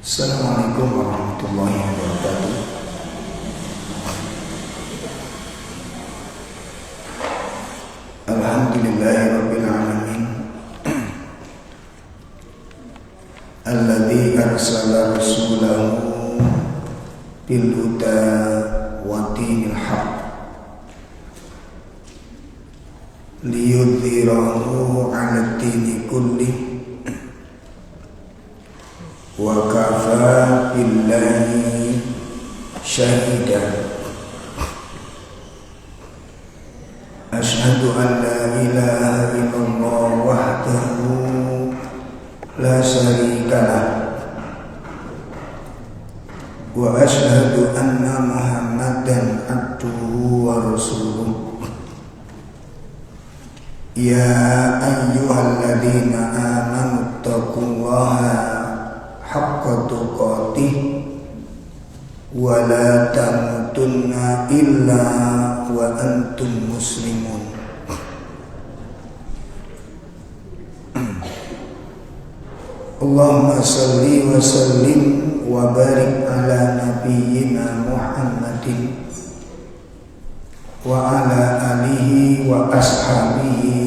Assalamualaikum warahmatullahi wabarakatuh. Alhamdulillahirabbil alamin. Alladzi arsala rasulahu bil huda wa dinil haqq liyudhhirahu 'ala dini kullih wa kafa billahi syahida. Asyhadu an la ilaha illallah wahdahu la syarika lah wa asyhadu anna Muhammadan abduhu wa rasuluh. Ya ayyuhalladzina amanu taqullaha haqqa tuqatih wa la tamutunna illa wa antum muslimun. Allahumma salli wa sallim wa barik ala nabiyyina Muhammadin wa ala alihi wa ashabihi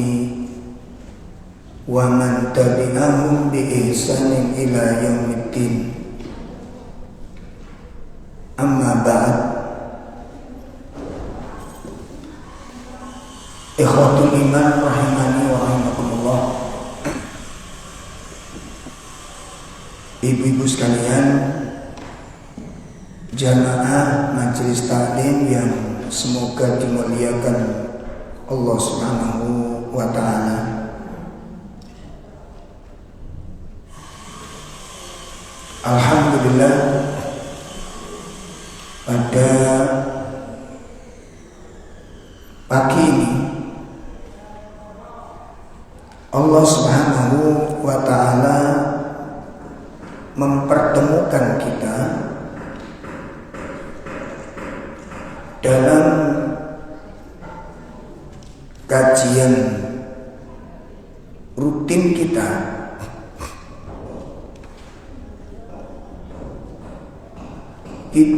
wa man tabi'ahum bi ihsanin ila yaumiddin. Amma ba'd. Ikhwatul iman rahimani wa rahimakumullah. Ibu-ibu sekalian, jamaah majelis taklim yang semoga dimuliakan Allah Subhanahu wa taala. Alhamdulillah, pada pagi ini Allah Subhanahu wa taala mempertemukan kita dalam kajian rutin kita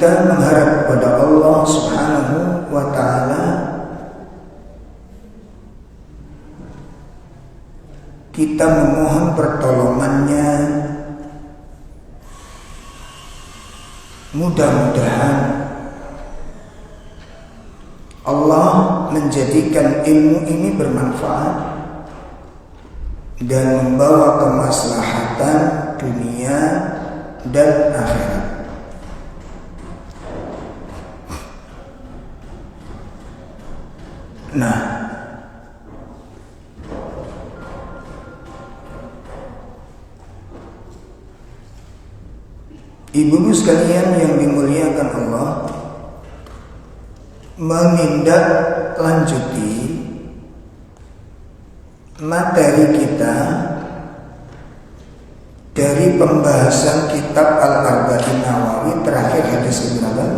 mengharap kepada Allah Subhanahu wa taala kita memohon pertolongannya. Mudah-mudahan Allah menjadikan ilmu ini bermanfaat dan membawa kemaslahatan dunia dan akhirat. Nah, ibu-ibu sekalian yang dimuliakan Allah, menindaklanjuti materi kita dari pembahasan kitab Al-Arba'in Nawawi. Terakhir hadis keberapa?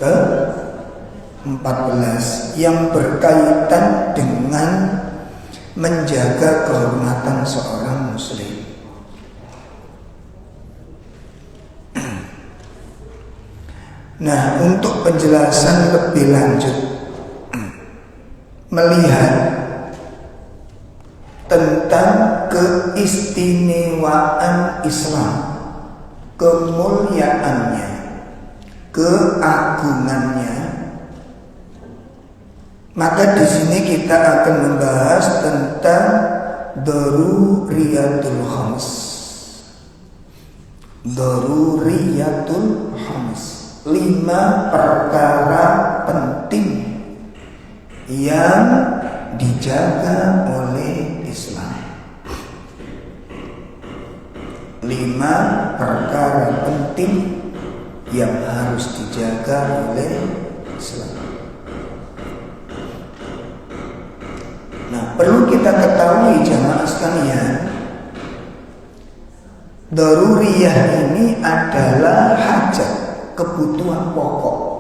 Ke-14 yang berkaitan dengan menjaga kehormatan seorang muslim. Nah, untuk penjelasan lebih lanjut melihat tentang keistimewaan Islam, kemuliaannya, keagungannya, maka di sini kita akan membahas tentang daruriyatul khams. Daruriyatul khams, 5 perkara penting yang dijaga oleh Islam. 5 perkara penting yang harus dijaga oleh Islam. Nah, perlu kita ketahui jamaah sekalian, daruriyah ini adalah hajat, kebutuhan pokok.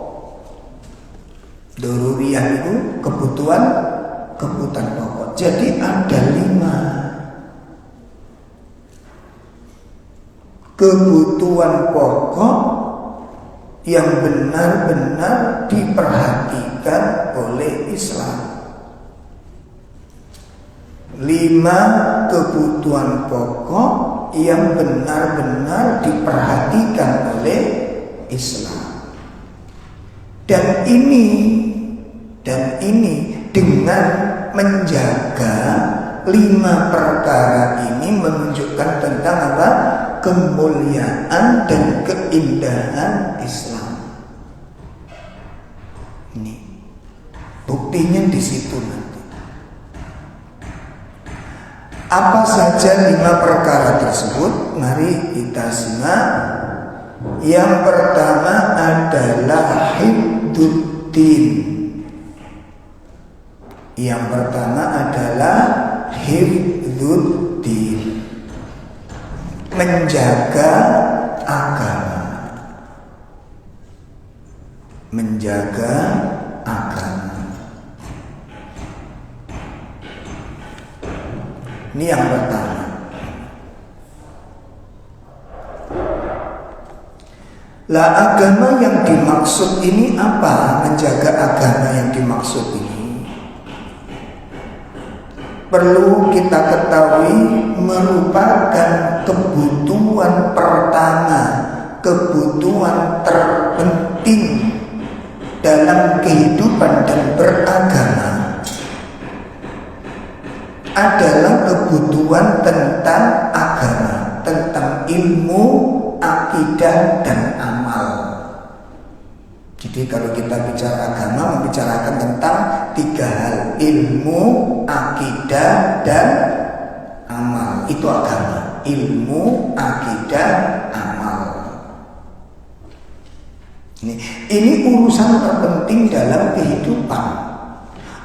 Daruriyah itu kebutuhan pokok. Jadi ada 5. kebutuhan pokok yang benar-benar diperhatikan oleh Islam. 5 kebutuhan pokok yang benar-benar diperhatikan oleh Islam. Dan ini dengan menjaga 5 perkara ini menunjukkan tentang apa? Kemuliaan dan keindahan Islam. Ini buktinya di situ nanti. Apa saja 5 perkara tersebut? Mari kita simak. Yang pertama adalah hifdzuddin. Yang pertama adalah hifdzuddin, menjaga agama. Menjaga agama. Ini yang pertama. Lah, agama yang dimaksud ini apa? Menjaga agama yang dimaksud ini perlu kita ketahui merupakan kebutuhan pertama, kebutuhan terpenting dalam kehidupan dan beragama adalah kebutuhan tentang agama, tentang ilmu, akidah, dan amal. Jadi kalau kita bicara agama, membicarakan tentang 3 hal: ilmu, akidah, dan amal. Itu agama. Ilmu, akidah, amal. Ini urusan terpenting dalam kehidupan,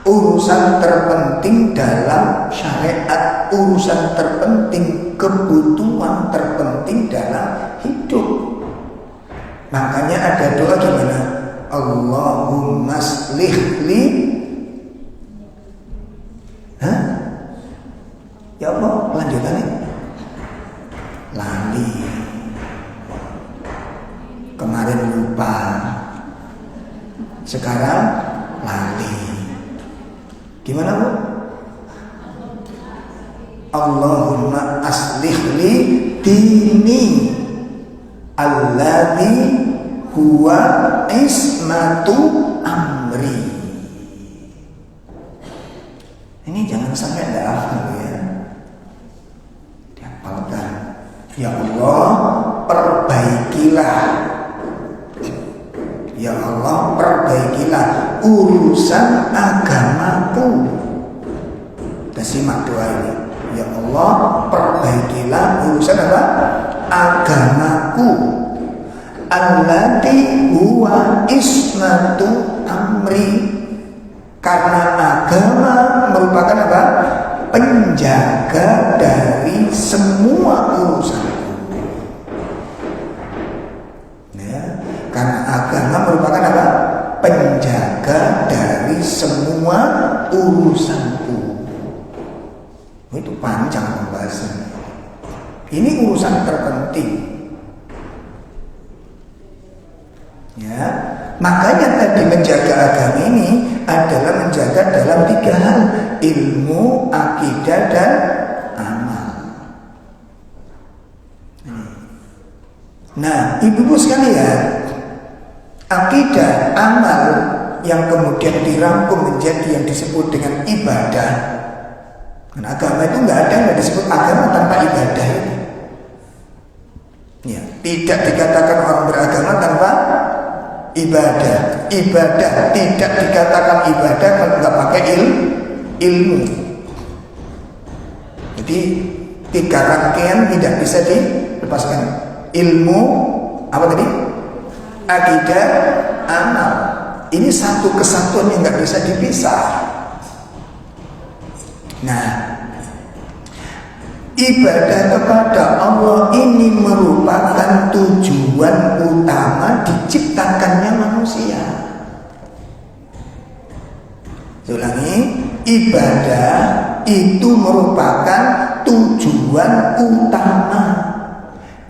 urusan terpenting dalam syariat, urusan terpenting, kebutuhan terpenting dalam hidup. Makanya ada doa gimana? Allahumma aslih li. Ya Allah, lanjutannya lali. Kemarin lupa, sekarang lali. Gimana Bu? Allahumma aslih li dini alladzi huwa ismatu amri. Ini jangan sampai tidak hafal ya. Dihafalkan. Ya Allah, perbaikilah. Ya Allah, perbaikilah urusan agamaku. Kita simak doa ini. Ya Allah, perbaikilah urusan apa? Agamaku. Allati huwa ismatu amri. Karena agama merupakan apa? Penjaga dari semua urusanku. Ya, karena agama merupakan apa? Penjaga dari semua urusanku. Itu panjang pembahasannya. Ini urusan terpenting. Ya, makanya tadi menjaga agama ini adalah menjaga dalam 3 hal: ilmu, akidah, dan amal. Nah, ibu-ibu sekalian, akidah, amal yang kemudian dirangkum menjadi yang disebut dengan ibadah. Karena agama itu nggak ada yang disebut agama tanpa ibadah itu. Ya, tidak dikatakan orang beragama tanpa ibadah. Ibadah tidak dikatakan ibadah kalau nggak pakai ilmu. Jadi 3 rangkaian tidak bisa dilepaskan. Ilmu, apa tadi? Akidah, amal. Ini satu kesatuan yang nggak bisa dipisah. Nah, ibadah kepada Allah ini merupakan tujuan utama diciptakannya manusia. Saya ulangi, ibadah itu merupakan tujuan utama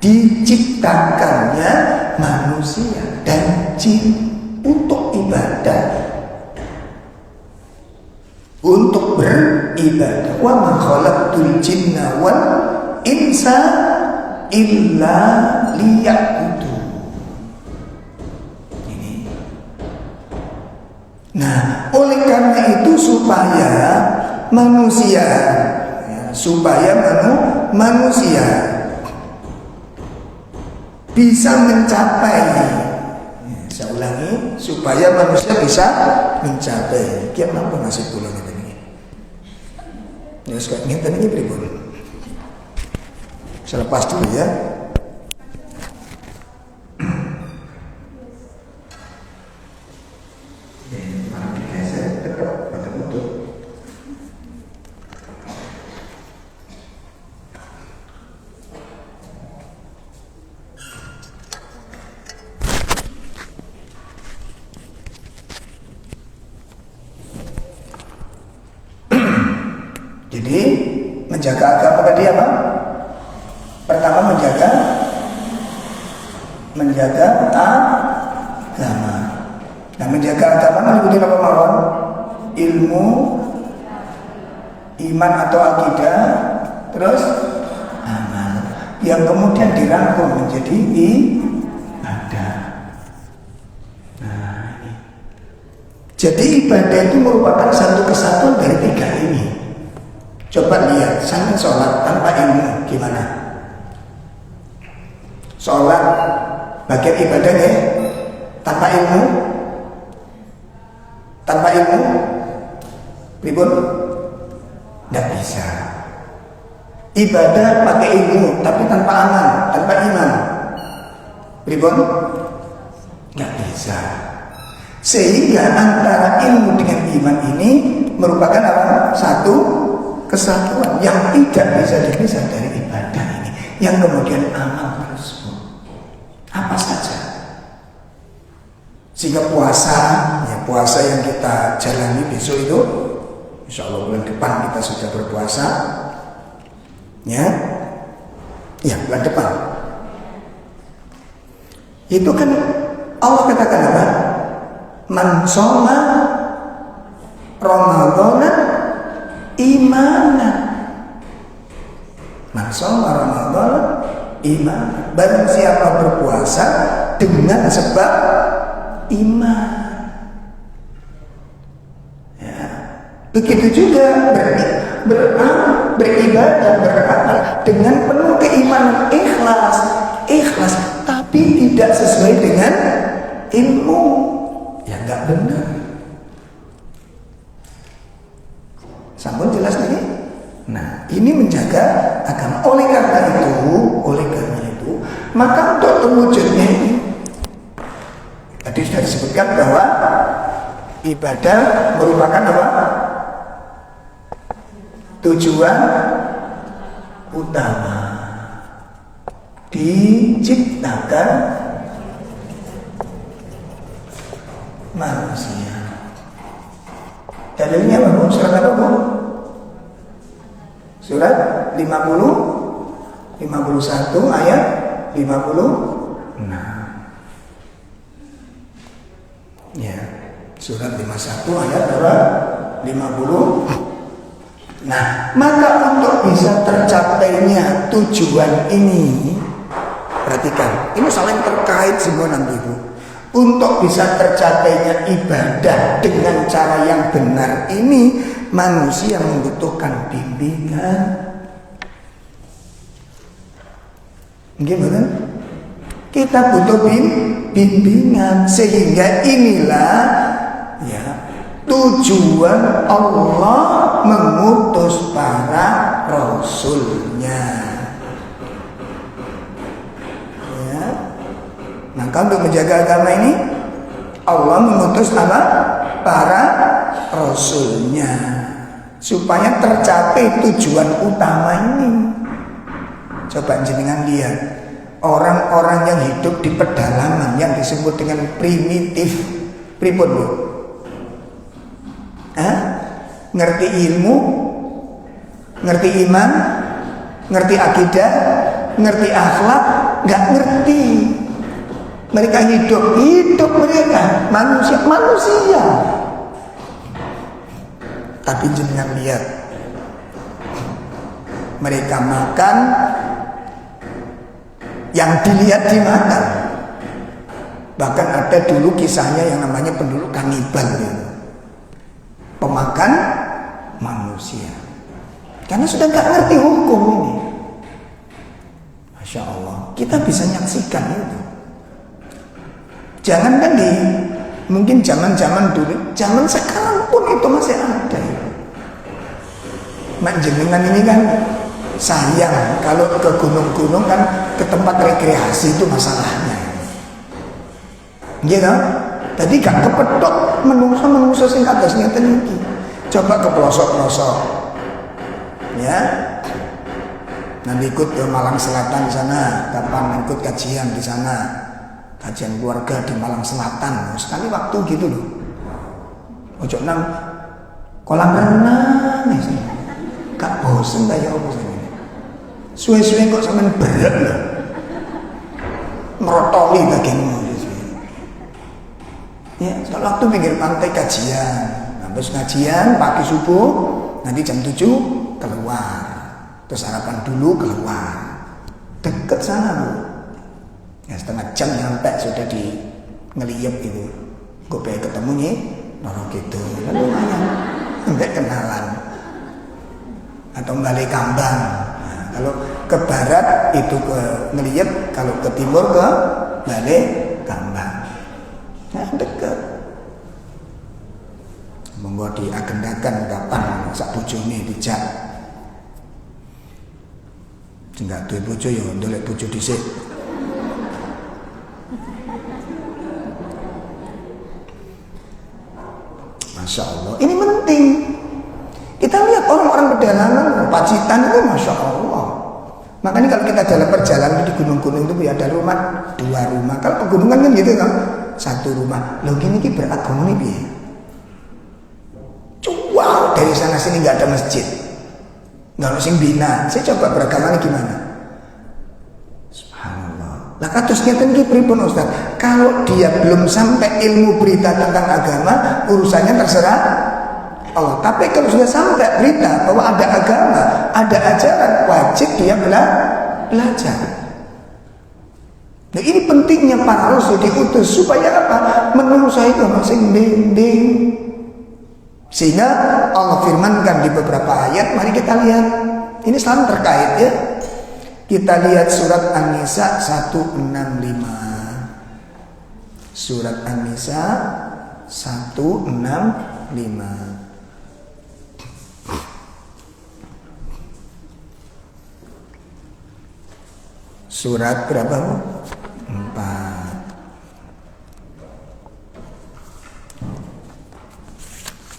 diciptakannya diciptakannya manusia dan jin untuk ibadah, untuk beribadah. Wa ma khalaqtul jinna wal insa illa liya'budun. Ini. Nah, oleh karena itu supaya manusia bisa mencapai, saya ulangi, supaya manusia bisa mencapai. Kian mampu ngasih pulang ini. Ya sekarang ini pribun. Saya lepas dulu ya. Jadi menjaga agama tadi apa? Pertama menjaga agama. Nah, menjaga agama meliputi apa mawon? Ilmu, iman atau akidah, terus amal, yang kemudian dirangkum menjadi ibadah. Nah, ini. Jadi ibadah itu merupakan satu kesatuan dari tiga ini. Coba lihat, sampai sholat tanpa ilmu gimana? Sholat bagian ibadah ya, tanpa ilmu, ribut, tidak bisa. Ibadah pakai ilmu, tapi tanpa amal, tanpa iman, ribut, tidak bisa. Sehingga antara ilmu dengan iman ini merupakan apa? Satu kesatuan yang tidak bisa dipisah dari ibadah ini, yang kemudian amal tersebut apa saja. Sehingga puasa yang kita jalani besok itu, insya Allah bulan depan kita sudah berpuasa, ya bulan depan. Itu kan Allah katakan apa? Man shoma Ramadhana imanan. Man shoma Ramadhana imanan. Barang siapa berpuasa dengan sebab iman. Ya. Begitu juga beribadah, beramal dengan penuh keimanan, ikhlas, tapi tidak sesuai dengan ilmu, ya nggak benar. Sampun jelas nih. Nah, ini menjaga agama. Oleh karena itu, maka untuk terwujudnya ini, tadi sudah disebutkan bahwa ibadah merupakan apa? Tujuan utama diciptakan manusia. Dalilnya apa? Surat apa, Bu? Surat 51 ayat 56. Ya, surat 51 ayat 50. Nah, maka untuk bisa tercapainya tujuan ini, perhatikan, ini saling terkait semua nanti, Bu. Untuk bisa tercapainya ibadah dengan cara yang benar ini, manusia membutuhkan bimbingan. Gimana? Kita butuh bimbingan, sehingga inilah ya tujuan Allah mengutus para rasulnya. Ya. Maka untuk menjaga agama ini, Allah mengutus apa? Para rasulnya, supaya tercapai tujuan utama ini. Coba jenengan lihat orang-orang yang hidup di pedalaman yang disebut dengan primitif, pripun, Bu? Ngerti ilmu, ngerti iman, ngerti akidah, ngerti akhlak, nggak ngerti. Mereka hidup mereka manusia. Tapi jangan lihat, mereka makan, yang dilihat dimakan. Bahkan ada dulu kisahnya yang namanya penduduk kanibal, gitu. Pemakan manusia. Karena sudah nggak ngerti hukum ini. Masya Allah, kita bisa menyaksikan itu. Jangankan mungkin zaman-zaman dulu, zaman sekarang pun itu masih ada. Mak jenengan ini kan sayang kalau ke gunung-gunung kan, ke tempat rekreasi itu masalahnya. Gitu. Tadi gak kepedok menungso sing kados ngeten iki. Coba ke pelosok-pelosok. Ya. Nanti ikut ke Malang Selatan di sana, kapan ikut kajian di sana. Kajian keluarga di Malang Selatan. Sekali waktu gitu loh. Ojo nang kolam renang ya. Gak bosen kayak apa sih? Suwe-suwe kok sampean berat loh. Merotoli dagingmu. Ya, soal waktu pinggir pantai kajian. Habis kajian pagi subuh, nanti jam 7 keluar. Terus sarapan dulu keluar. Deket sana Bu. Ya setengah jam nyampe sudah di ngeliyep itu. Gue pengen ketemu nih, norok gitu. Lalu lumayan, sampai kenalan. Atau balik Kambang. Nah, kalau ke barat itu ke ngeliyep, kalau ke timur ke balik Kambang. Nah, dekat. Monggo diagendakan kapan sak bojone dijak. Sing gak duwe bojo ya ndolek bojo dhisik. Masya Allah, ini penting. Kita lihat orang-orang pedalaman, Pacitan itu Masya Allah. Makanya kalau kita dalam perjalanan di gunung-gunung itu ada rumah, 2 rumah. Kalau pegunungan kan gitu kan, 1 rumah. Loh gini beragama nih biar. Wow, dari sana sini nggak ada masjid, nggak ada sing bina. Saya coba beragama ini gimana? Subhanallah. Lah katusnya kan pripun Ustaz? Kalau dia belum sampai ilmu berita tentang agama, urusannya terserah Allah. Tapi kalau sudah sampai berita bahwa ada agama, ada ajaran, wajib dia belajar. Nah ini pentingnya para rasul diutus supaya apa? Menungso itu masing bimbing. Sehingga Allah firmankan di beberapa ayat, mari kita lihat. Ini selalu terkait ya. Kita lihat surat An-Nisa 165. Surat An-Nisa 165. Surat berapa? 4.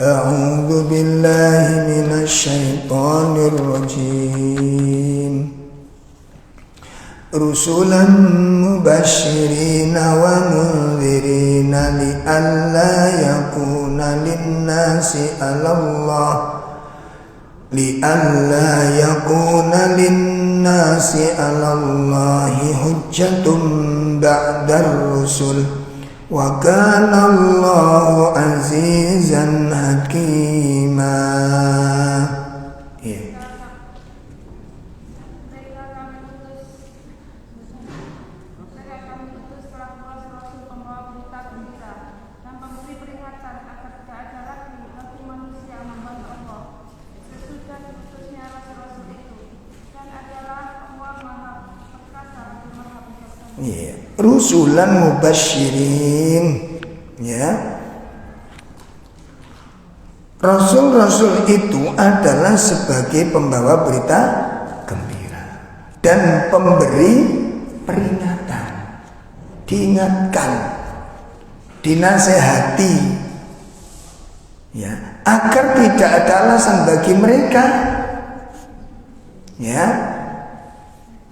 A'udzu billahi minasy syaithanir rajim. Rusulan mubashshirina wa mundzirina li'alla yakuna lin-nasi 'alallah lin-nasi 'alallahi hujjatun ba'dar rusul. Wa kana Allahu azizan hakima. Ya. Yeah. Rusulan mubasyirin, ya. Rasul-rasul itu adalah sebagai pembawa berita gembira dan pemberi peringatan, diingatkan, dinasehati, ya, agar tidak ada alasan bagi mereka, ya,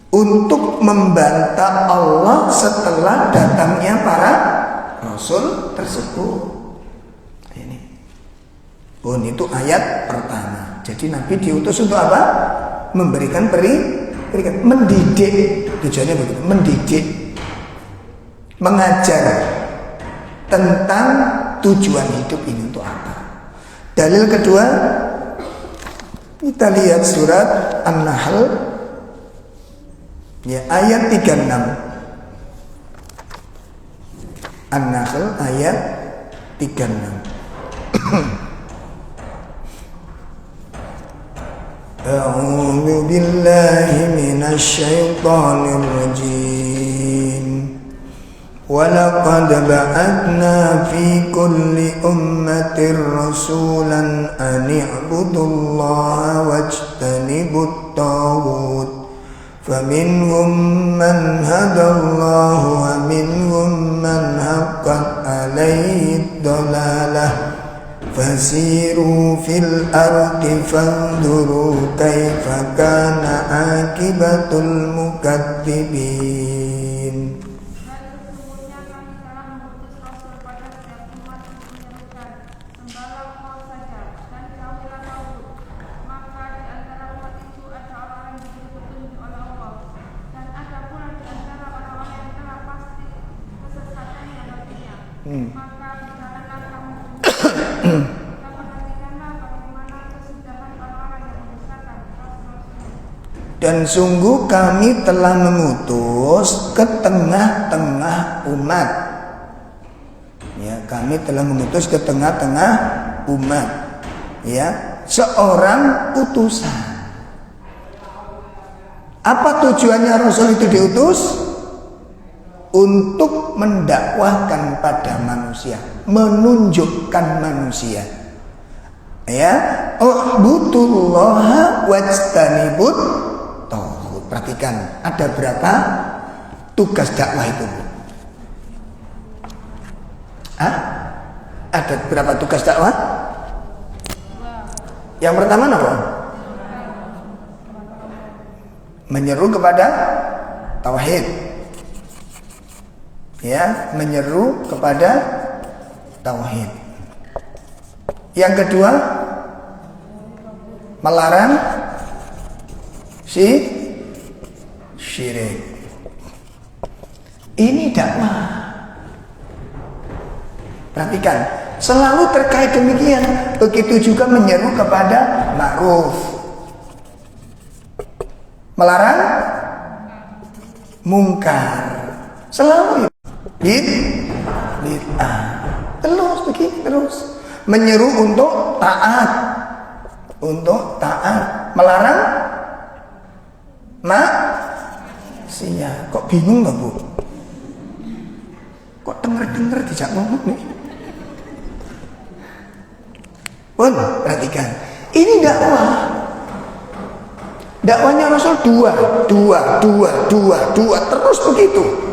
untuk membantah Allah setelah datangnya para rasul tersebut. Ini pun itu ayat pertama. Jadi Nabi diutus untuk apa? Memberikan mendidik, tujuannya begitu, mendidik, mengajar tentang tujuan hidup ini untuk apa. Dalil kedua, kita lihat surat An-Nahl ya, ayat 36. An-Nahl ayat 36. A'udzu billahi minasy syaithanir rajim. Wa laqad ba'athna fi kulli ummatin rasulan an i'budullaha wajtanibut taghut. فَمِنْهُمْ مَنْ هَدَى اللَّهُ وَمِنْهُمْ مَنْ حَقَّتْ عَلَيْهِ الضَّلَالَةُ فَسِيرُوا فِي الْأَرْضِ فَانْظُرُوا كَيْفَ كَانَ عَاقِبَةُ الْمُكَذِّبِينَ. Dan sungguh kami telah mengutus ke tengah-tengah umat. Ya, kami telah mengutus ke tengah-tengah umat. Ya, seorang utusan. Apa tujuannya Rasul itu diutus? Untuk mendakwahkan pada manusia, menunjukkan manusia. Ya, u'budullaha wajtanibut taghut. Perhatikan, ada berapa tugas dakwah itu? Ada berapa tugas dakwah? Yang pertama apa? Menyeru kepada tauhid. Ya, menyeru kepada tauhid. Yang kedua, melarang syirik. Ini dakwah. Perhatikan, selalu terkait demikian. Begitu juga menyeru kepada ma'ruf, melarang mungkar. Selalu bid'ah. Terus begini terus. Menyeru untuk taat, melarang maksiat. Kok bingung nggak Bu? Kok denger tidak ngomong nih? Pun perhatikan, ini dakwah. Dakwahnya Rasul dua terus begitu.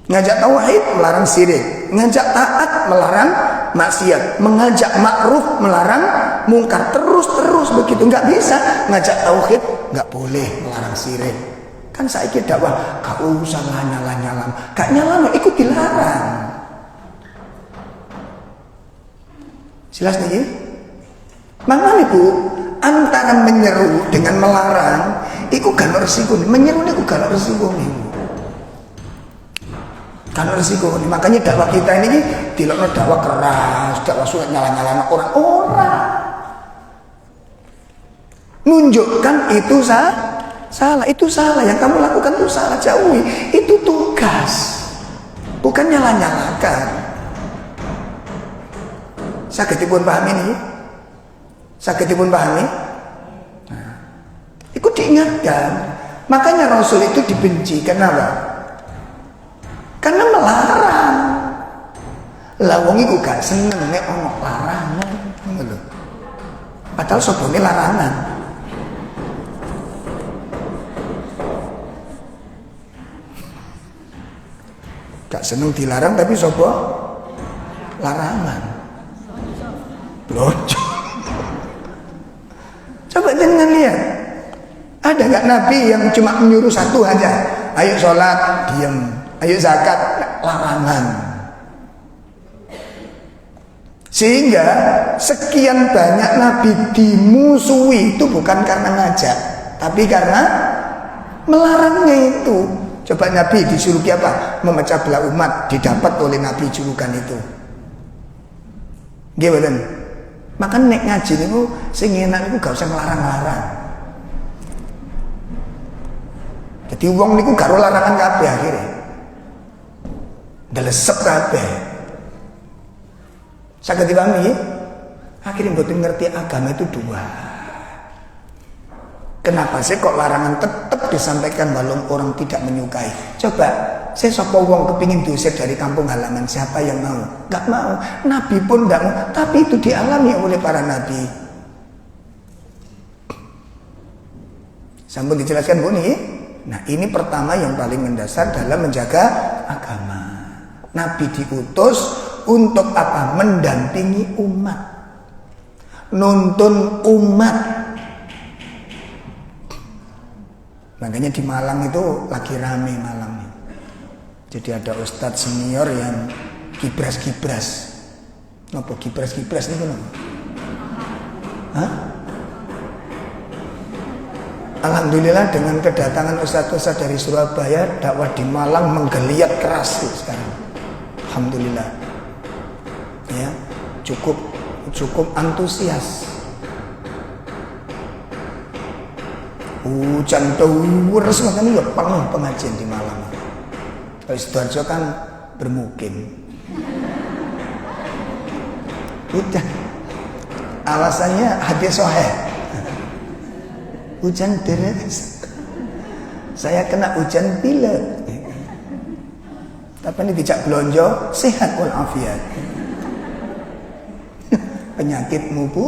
Ngajak tauhid, melarang syirik. Ngajak taat, melarang maksiat. Mengajak ma'ruf, melarang mungkar. Terus begitu. Nggak bisa ngajak tauhid, nggak boleh melarang syirik. Kan saya kira dakwah, gak usah nyala-nyala. Gak nyala, ikut dilarang. Jelas nih? Makanya Bu, antara menyeru dengan melarang, itu galak resiko. Menyeru itu galak resiko nih. Kalau resiko ini, makanya dakwah kita ini dilokno dakwah keras, dakwah sulit nyala-nyala orang. Nunjukkan itu salah, itu salah, yang kamu lakukan itu salah, jauhi. Itu tugas, bukan nyala-nyalakan. Sakitipun pahami ini, Nah, itu diingatkan. Makanya Rasul itu dibenci, kenapa? Karena melarang. Lah wong iku gak seneng nek ono larangan, ngono lho. Padahal sebone larangan. Gak seneng dilarang tapi sapa? Larangan. Lojo. Coba jangan lihat. Ada gak Nabi yang cuma menyuruh satu aja? Ayo sholat, diam. Ayo zakat, larangan. Sehingga sekian banyak Nabi dimusuhi itu bukan karena ngajak, tapi karena melarangnya itu. Coba Nabi dijuluki apa? Memecah belah umat, didapat oleh Nabi julukan itu. Gimana? Maka nek ngaji niku sing enak niku gak usah ngelarang-larang. Jadi wong niku gak ora larangan kabeh akhire. Delesep kabeh. Saged dipahami? Akhirnya mboten ngerti agama itu dua. Kenapa sih kok larangan tetap disampaikan walau orang tidak menyukai? Coba, saya sapa wong kepingin diusir dari kampung halaman, siapa yang mau? Gak mau. Nabi pun gak mau, tapi itu dialami oleh para nabi. Sampun dijelaskan Bu nih. Nah, ini pertama yang paling mendasar dalam menjaga agama. Nabi diutus untuk apa? Mendampingi umat. Nuntun umat. Makanya di Malang itu lagi rame Malang. Jadi ada ustadz senior yang kibras-kibras. Apa kibras-kibras itu kenapa? Hah? Alhamdulillah dengan kedatangan ustadz-ustadz dari Surabaya, dakwah di Malang menggeliat keras sekarang. Alhamdulillah. Ya, cukup antusias. Hujan terus makanya ya penuh pengajian di Malang. Kalau Sidoarjo kan bermukim. Hujan. Alasannya hadis sahih. Hujan deras. Saya kena hujan pilek. Tapi ini dijak belonjo sehat walafiat. Penyakitmu Bu,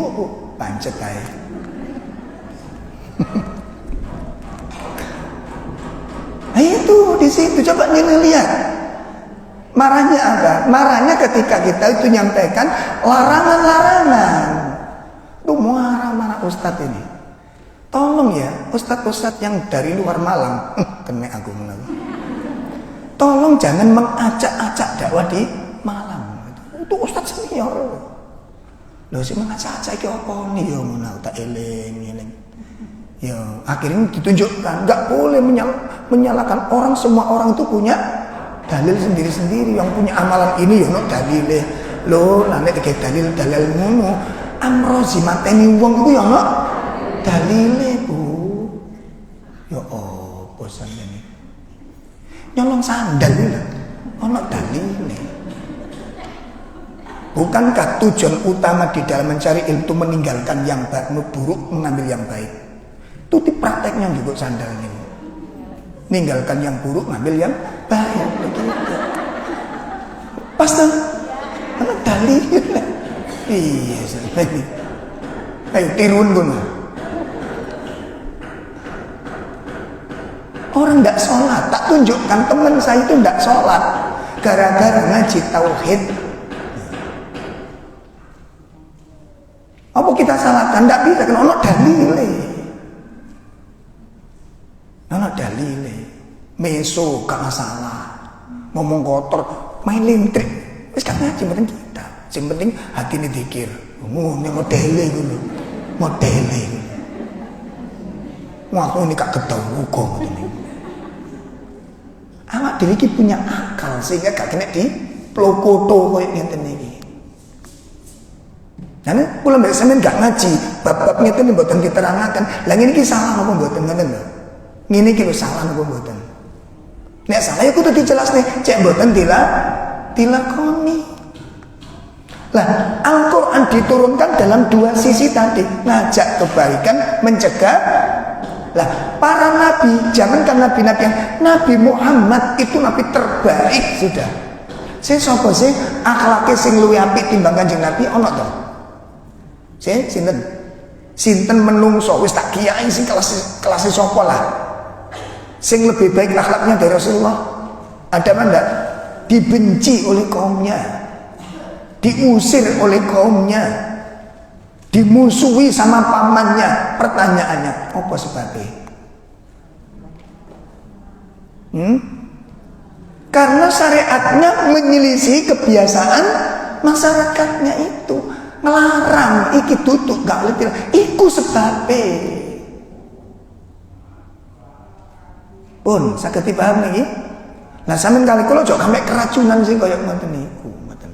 pancet aja. Nah itu di situ coba lihat. Marahnya apa? Marahnya ketika kita itu nyampaikan larangan-larangan. Tuh marah-marah ustadz ini. Tolong ya, ustadz-ustadz yang dari luar Malang, kena aku menang. Tolong jangan mengacak-acak dakwah di Malang. Itu ustadz senior. Loh sih mengacak-acak iki apa nih ya menang tak eling. Ya, akhirnya ditunjukkan nggak boleh menyalahkan orang. Semua orang itu punya dalil sendiri-sendiri. Yang punya amalan ini ya no dalile. Loh, nek kayak dalil ngono. Amrozi mateni wong itu ya no dalile Bu. Ya apa sampeyan iki? Nyolong sandal lho. Ono dalile. Bukankah tujuan utama di dalam mencari ilmu meninggalkan yang buruk, mengambil yang baik? Itu di prakteknya juga sandalnya. Ninggalkan yang buruk, ngambil yang baik. Begitu. Pas tuh. Karena dalil. Iya, ini. Ayo tirun gue. Orang tidak sholat, tak tunjukkan teman saya itu tidak sholat gara-gara ngaji tauhid. Apa kita salahkan? Tidak bisa, kan ono dalile. Ono dalile. Meso gak masalah. Ngomong kotor, main lintrik. Wis gak ngaji penting kita. Sing penting hati ini dikir. Ngono modele ngono. Modele. Wah, ini gak ketemu kok ngene. Awak dhewe iki punya akal sehingga gak kena di plokoto koyo ngeten iki. Karena kula mbek sampean gak ngaji, bab-bab ngeten mboten diterangaken. Lah ngene iki salah apa mboten ngoten lho. Ngene iki lho salah apa mboten. Nek salah ya kudu dijelasne, cek mboten dilakoni. Lah, Al-Qur'an diturunkan dalam dua sisi tadi, ngajak kebaikan, mencegah. Lah, para nabi, jangankan nabi-nabi yang Nabi Muhammad itu nabi terbaik sudah. Saya sapa sih akhlake sing luwih apik timbang Kanjeng Nabi ana to? Sinten menungso wis tak kiai sing kelas sapa lah. Sing lebih baik akhlaknya dari Rasulullah. Ada apa enggak? Dibenci oleh kaumnya. Diusir oleh kaumnya. Dimusuhi sama pamannya. Pertanyaannya, apa sebabnya? Karena syariatnya menyelisih kebiasaan masyarakatnya itu. Ngelarang iki tutup gak boleh. Iku sebabnya. Pun saged dipahami iki. Lah sampean kali kula aja sampe keracunan sing kaya ngoten niku, mboten.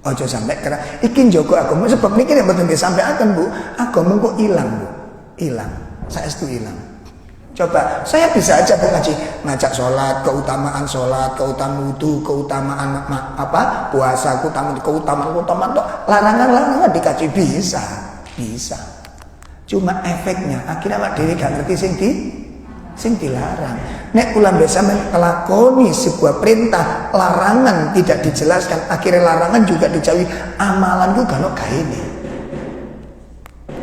Aja sampe iki njaga agama sebab niki nek mboten disampaikan, Bu, agama kok ilang, Bu. Ilang. Saestu ilang. Coba saya bisa aja Bu ngaji, ngajak sholat, keutamaan wudu, keutamaan puasa, keutamaan larangan dikaji bisa. Cuma efeknya akhirnya awak dhewe gak ngerti sing dilarang. Nek kula mbek sampean nglakoni sebuah perintah, larangan tidak dijelaskan, akhirnya larangan juga dijauhi, amalan ku gak ono gaene.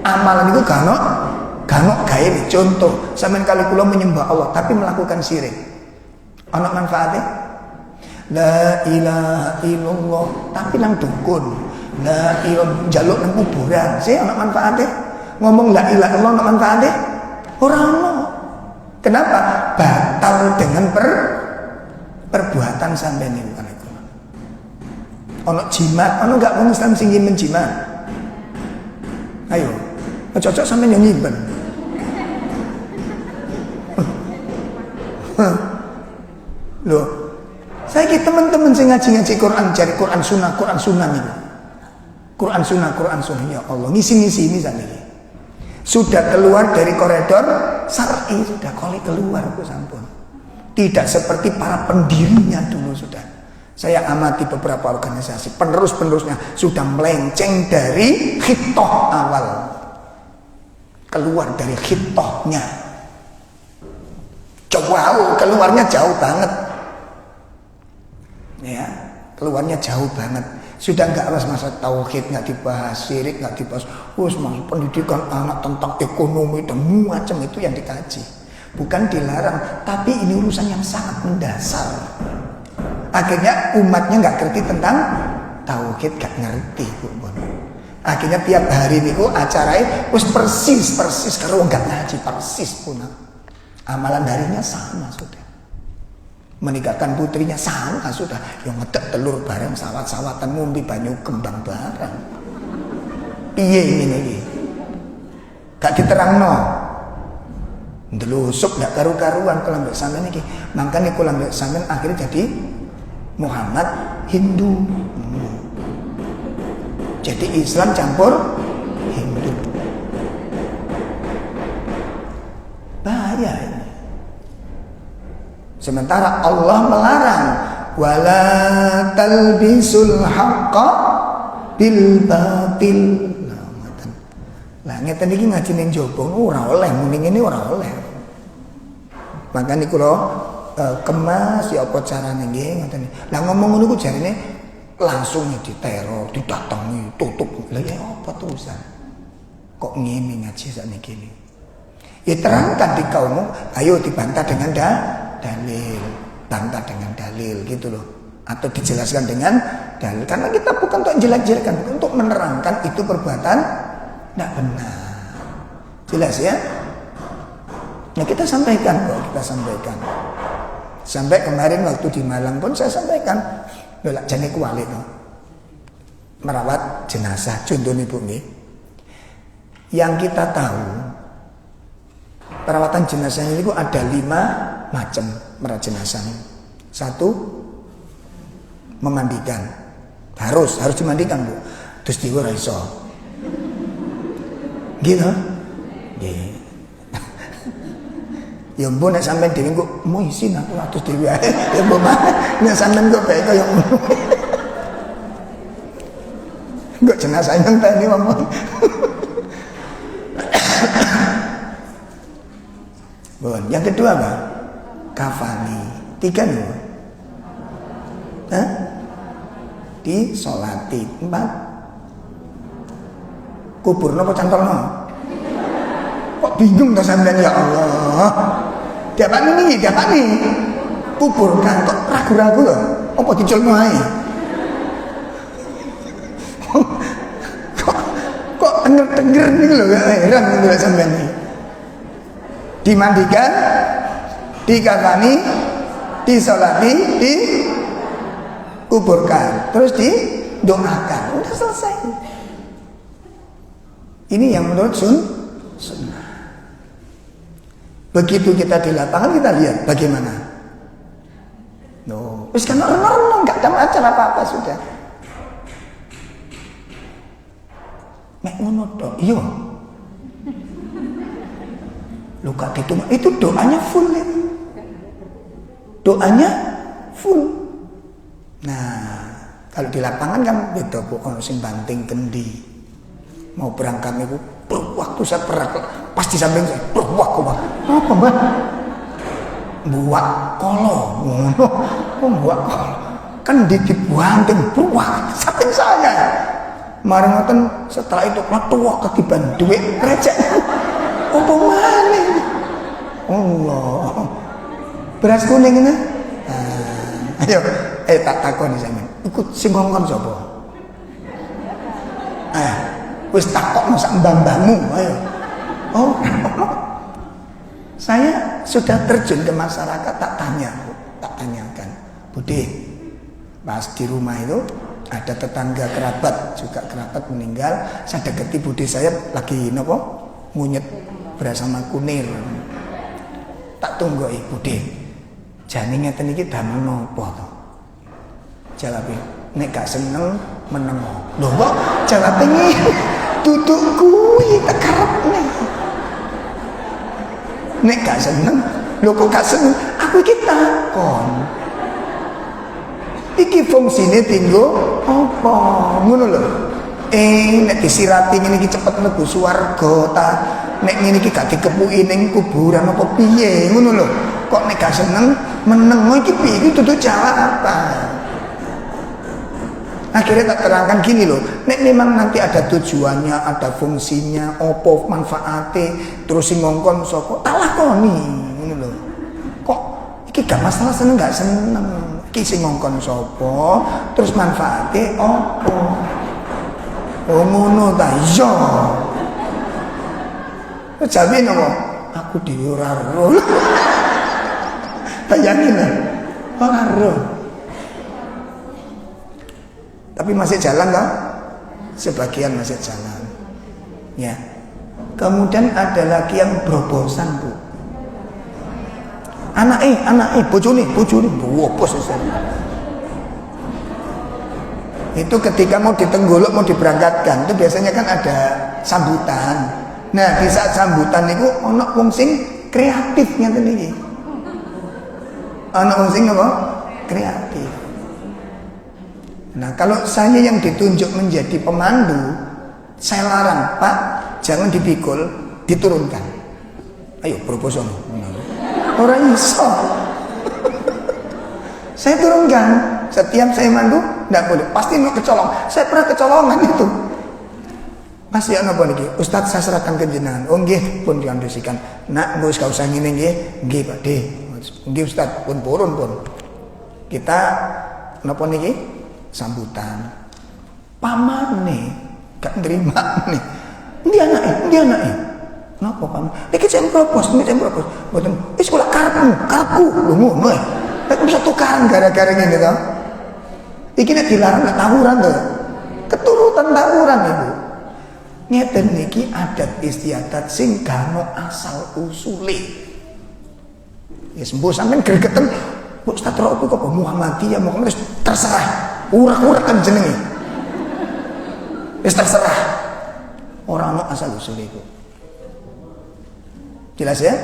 Amalan itu gak ono gaene. Contoh, sampean kali kula menyembah Allah tapi melakukan syirik. Ono manfaatnya? La ilaha illallah tapi nang dukun. La ilaha njaluk nang kuburan. Sih ono manfaatnya? Ngomong la ilaha illallah ono manfaatnya? Ora ono. Kenapa? Batal dengan perbuatan sampeyan niku kan iku. Ono jimat, ono gak wong Islam sing menjimat. Ayo, cocok sampeyan yang nyimpen. Loh, saya ki teman-teman sing ngaji Quran, cari Quran sunnah niku. Quran sunnah ya Allah, ngisi-ngisi ini sampeyan. Sudah keluar dari koridor syar'i, sudah keluar Bu sampun. Tidak seperti para pendirinya dulu sudah. Saya amati beberapa organisasi, penerusnya sudah melenceng dari khitoh awal. Keluar dari khitohnya. Keluarnya jauh banget. Ya, keluarnya jauh banget. Sudah enggak masa tauhid enggak dibahas, syirik enggak dibahas. Masuk pendidikan anak tentang ekonomi dan macam itu yang dikaji. Bukan dilarang, tapi ini urusan yang sangat mendasar. Akhirnya umatnya enggak ngerti tentang tauhid, enggak ngerti, Bu. Akhirnya tiap hari niku acaranya persis kalau enggak ngaji persis pun. Amalan harinya sama sudah. Menikahkan putrinya sama sudah, yang ngedek telur bareng sawat-sawatan ngombe banyu kembang bareng. Piye ini? Gak diterangno. Ndelusuk gak karu-karuan kalau mbek sampean iki. Makane kula mbek sampean akhirnya jadi Muhammad Hindu. Jadi Islam campur Hindu. Bahaya ini. Sementara Allah melarang wala talbisul haqqa bil batil. Lah ngeten iki ngaji ning jaba ora oleh muni ngene ora oleh. Makane kula kemas ya apa carane nggih ngoten. Lah ngomong ngono ku jarine langsung diteror, didatangi, tutup. Lah ya apa terusan? Kok ngene ngaji sakniki iki? Ya terangkan di kaummu, ayo dibantah dengan dalil, bantah dengan dalil gitu loh, atau dijelaskan dengan dalil. Karena kita bukan untuk jelek-jelekan, bukan untuk menerangkan itu perbuatan tidak benar. Jelas ya? Nah kita sampaikan kok, Sampai kemarin waktu di Malang pun saya sampaikan, lha jane kuwalik no. Merawat jenazah, contohnya Bu nggih. Yang kita tahu perawatan jenazah ini ada 5 macam merawat jenazah. 1, memandikan. Harus dimandikan Bu. Terus diwo ora iso. Gitu. Nggih. Ya mbok nek sampean dhewe kok mau isin aku atus dhewe ae. Ya mbok nek sampean kok bae kaya ngono. Enggak jenazah yang tadi ngomong. Bon, yang kedua apa? Kafani. 3 nih. Disolati. 4. Kubur nopo cantolno? Kok bingung ta sampean ya Allah. Diapani? Kuburkan kok ragu-ragu lho. Apa diculno ae? Kok denger-denger nih lho, heran lho sampean iki. Dimandikan, dikafani, disolati, dikuburkan, terus didoakan, udah selesai. Ini yang menurut sunnah. Begitu kita di lapangan kita lihat bagaimana. No, wis kan renang enggak ada macam apa-apa sudah. Mek ngono tok. Iya. Luka itu doanya full ya. Doanya full. Nah, kalau di lapangan kan beda kok ono sing banting kendi. Mau berangkat niku waktu saya perak pasti samping saya waktu apa Mbak? Buat kolo ngono. Buat kolo. Kan dibanting buat samping saya. Mari ngoten setelah itu metuwak ketiban duit recek. Apa maneh? Allah. Beras kuning ini. Ayo tak takoni sampean. Iku sing ngongkon sapa? Wis takokno sak mbah-mbahmu, ayo. Oh. Saya sudah terjun ke masyarakat tak tanyakan. Budi, pas di rumah itu ada tetangga kerabat meninggal, saya deketi budi saya lagi nopo ngunyet beras sama kunir. Tak tunggu budi. Jane ngeten iki damel nopo to? Jawabe, nek gak seneng meneng. Lho kok jawabe ngene? Duduk kuwi tak karepne. Nek gak seneng, lho kok gak seneng? Aku iki takon. Iki fungsine tinggo apa? Ngono lho. Nek disirati ngene iki cepet mlebu swarga ta. Nek ngene iki gak dikepuki ning kuburan apa piye? Ngono lho. Kok nek gak seneng meneng iki piye? Iki dudu jawaban. Akhirnya tak terangkan gini loh, nek memang nanti ada tujuannya, ada fungsinya, opo manfaatnya, terus sing ngongkon sapa, tak lakoni, ngono lho. Kok iki gak masalah seneng gak seneng, iki sing ngongkon sapa, terus manfaatnya opo. Oh ngono ta iya. Jamin apa? Aku dhewe ora ero. Bayangin lah, ora ero. Tapi masih jalan kan? Sebagian masih jalan. Ya. Kemudian ada lagi yang berobosan, Bu. Anake, bojone, bopos Ustaz. Itu ketika mau ditenggolok, mau diberangkatkan, itu biasanya kan ada sambutan. Nah, di saat sambutan itu ono wong sing kreatif ngeten iki. Ono wong sing apa? Kreatif. Nah, kalau saya yang ditunjuk menjadi pemandu, saya larang, Pak, jangan dipikul, diturunkan. Ayo, proposo. Orang iso. Saya turunkan. Setiap saya mandu, tidak boleh. Pasti mau kecolong. Saya pernah kecolongan itu. Masih ana apa niki? Ustaz saya serahkan ke jenengan. Oh nggih, pun diandosikan. Nak, nggak usah ngene nggih. Nggih, Pak De. Nggih Ustaz, pun purun pun. Kita napa niki? Sambutan. Pamane gak nerima nih. Ndi anake. Napa paman? Iki jam propos. Mboten. Wis kula karepku. Lho ngono ae. Nek bisa tukaran gara-gara ngene to. Iki nek dilarang tawuran to. Keturutan tawuran Ibu. Ngeten niki adat istiadat sing gano asal usule. Ya sembuh sampean gregeten. Bu Ustaz Roku kok Muhammadiyah Muhammad terserah. Urak-urak kan jenenge. Wis terserah. Ora ono asal usul itu. Jelas ya?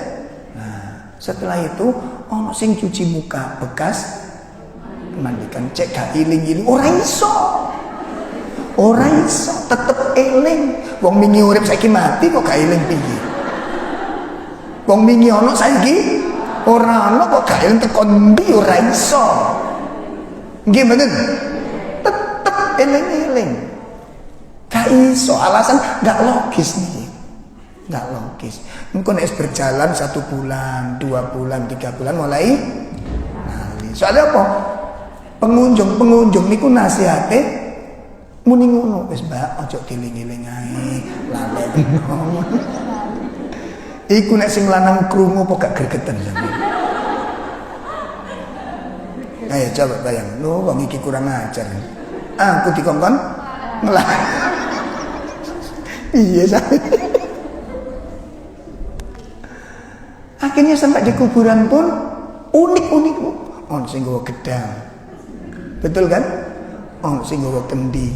Nah, setelah itu ono sing cuci muka bekas mandikan cek gak iling-iling ora iso. Tetep eling. Wong wingi urip saiki mati kok gak eling piye? Wong wingi ono saiki ora ono kok gak eling tekan ndi ora iso. Nggih mboten? Eling-eling. Gak iso, alasan gak logis nih. Gak logis. Engko nek berjalan 1 bulan, 2 bulan, 3 bulan mulai nali. Soalnya apa? Pengunjung niku nasihate muni ngono, wis Mbak, aja dieling-eling ae. Lalek. Iku nek sing lanang krungu apa gak gregeten sampeyan. Ayo coba bayang, lho wong iki kurang ajar. Aku dikongkon ngelah. Iya sampe. Akhirnya sampai di kuburan pun unik-unik. On sing nggawa gedang. Betul kan? On sing nggawa kendi.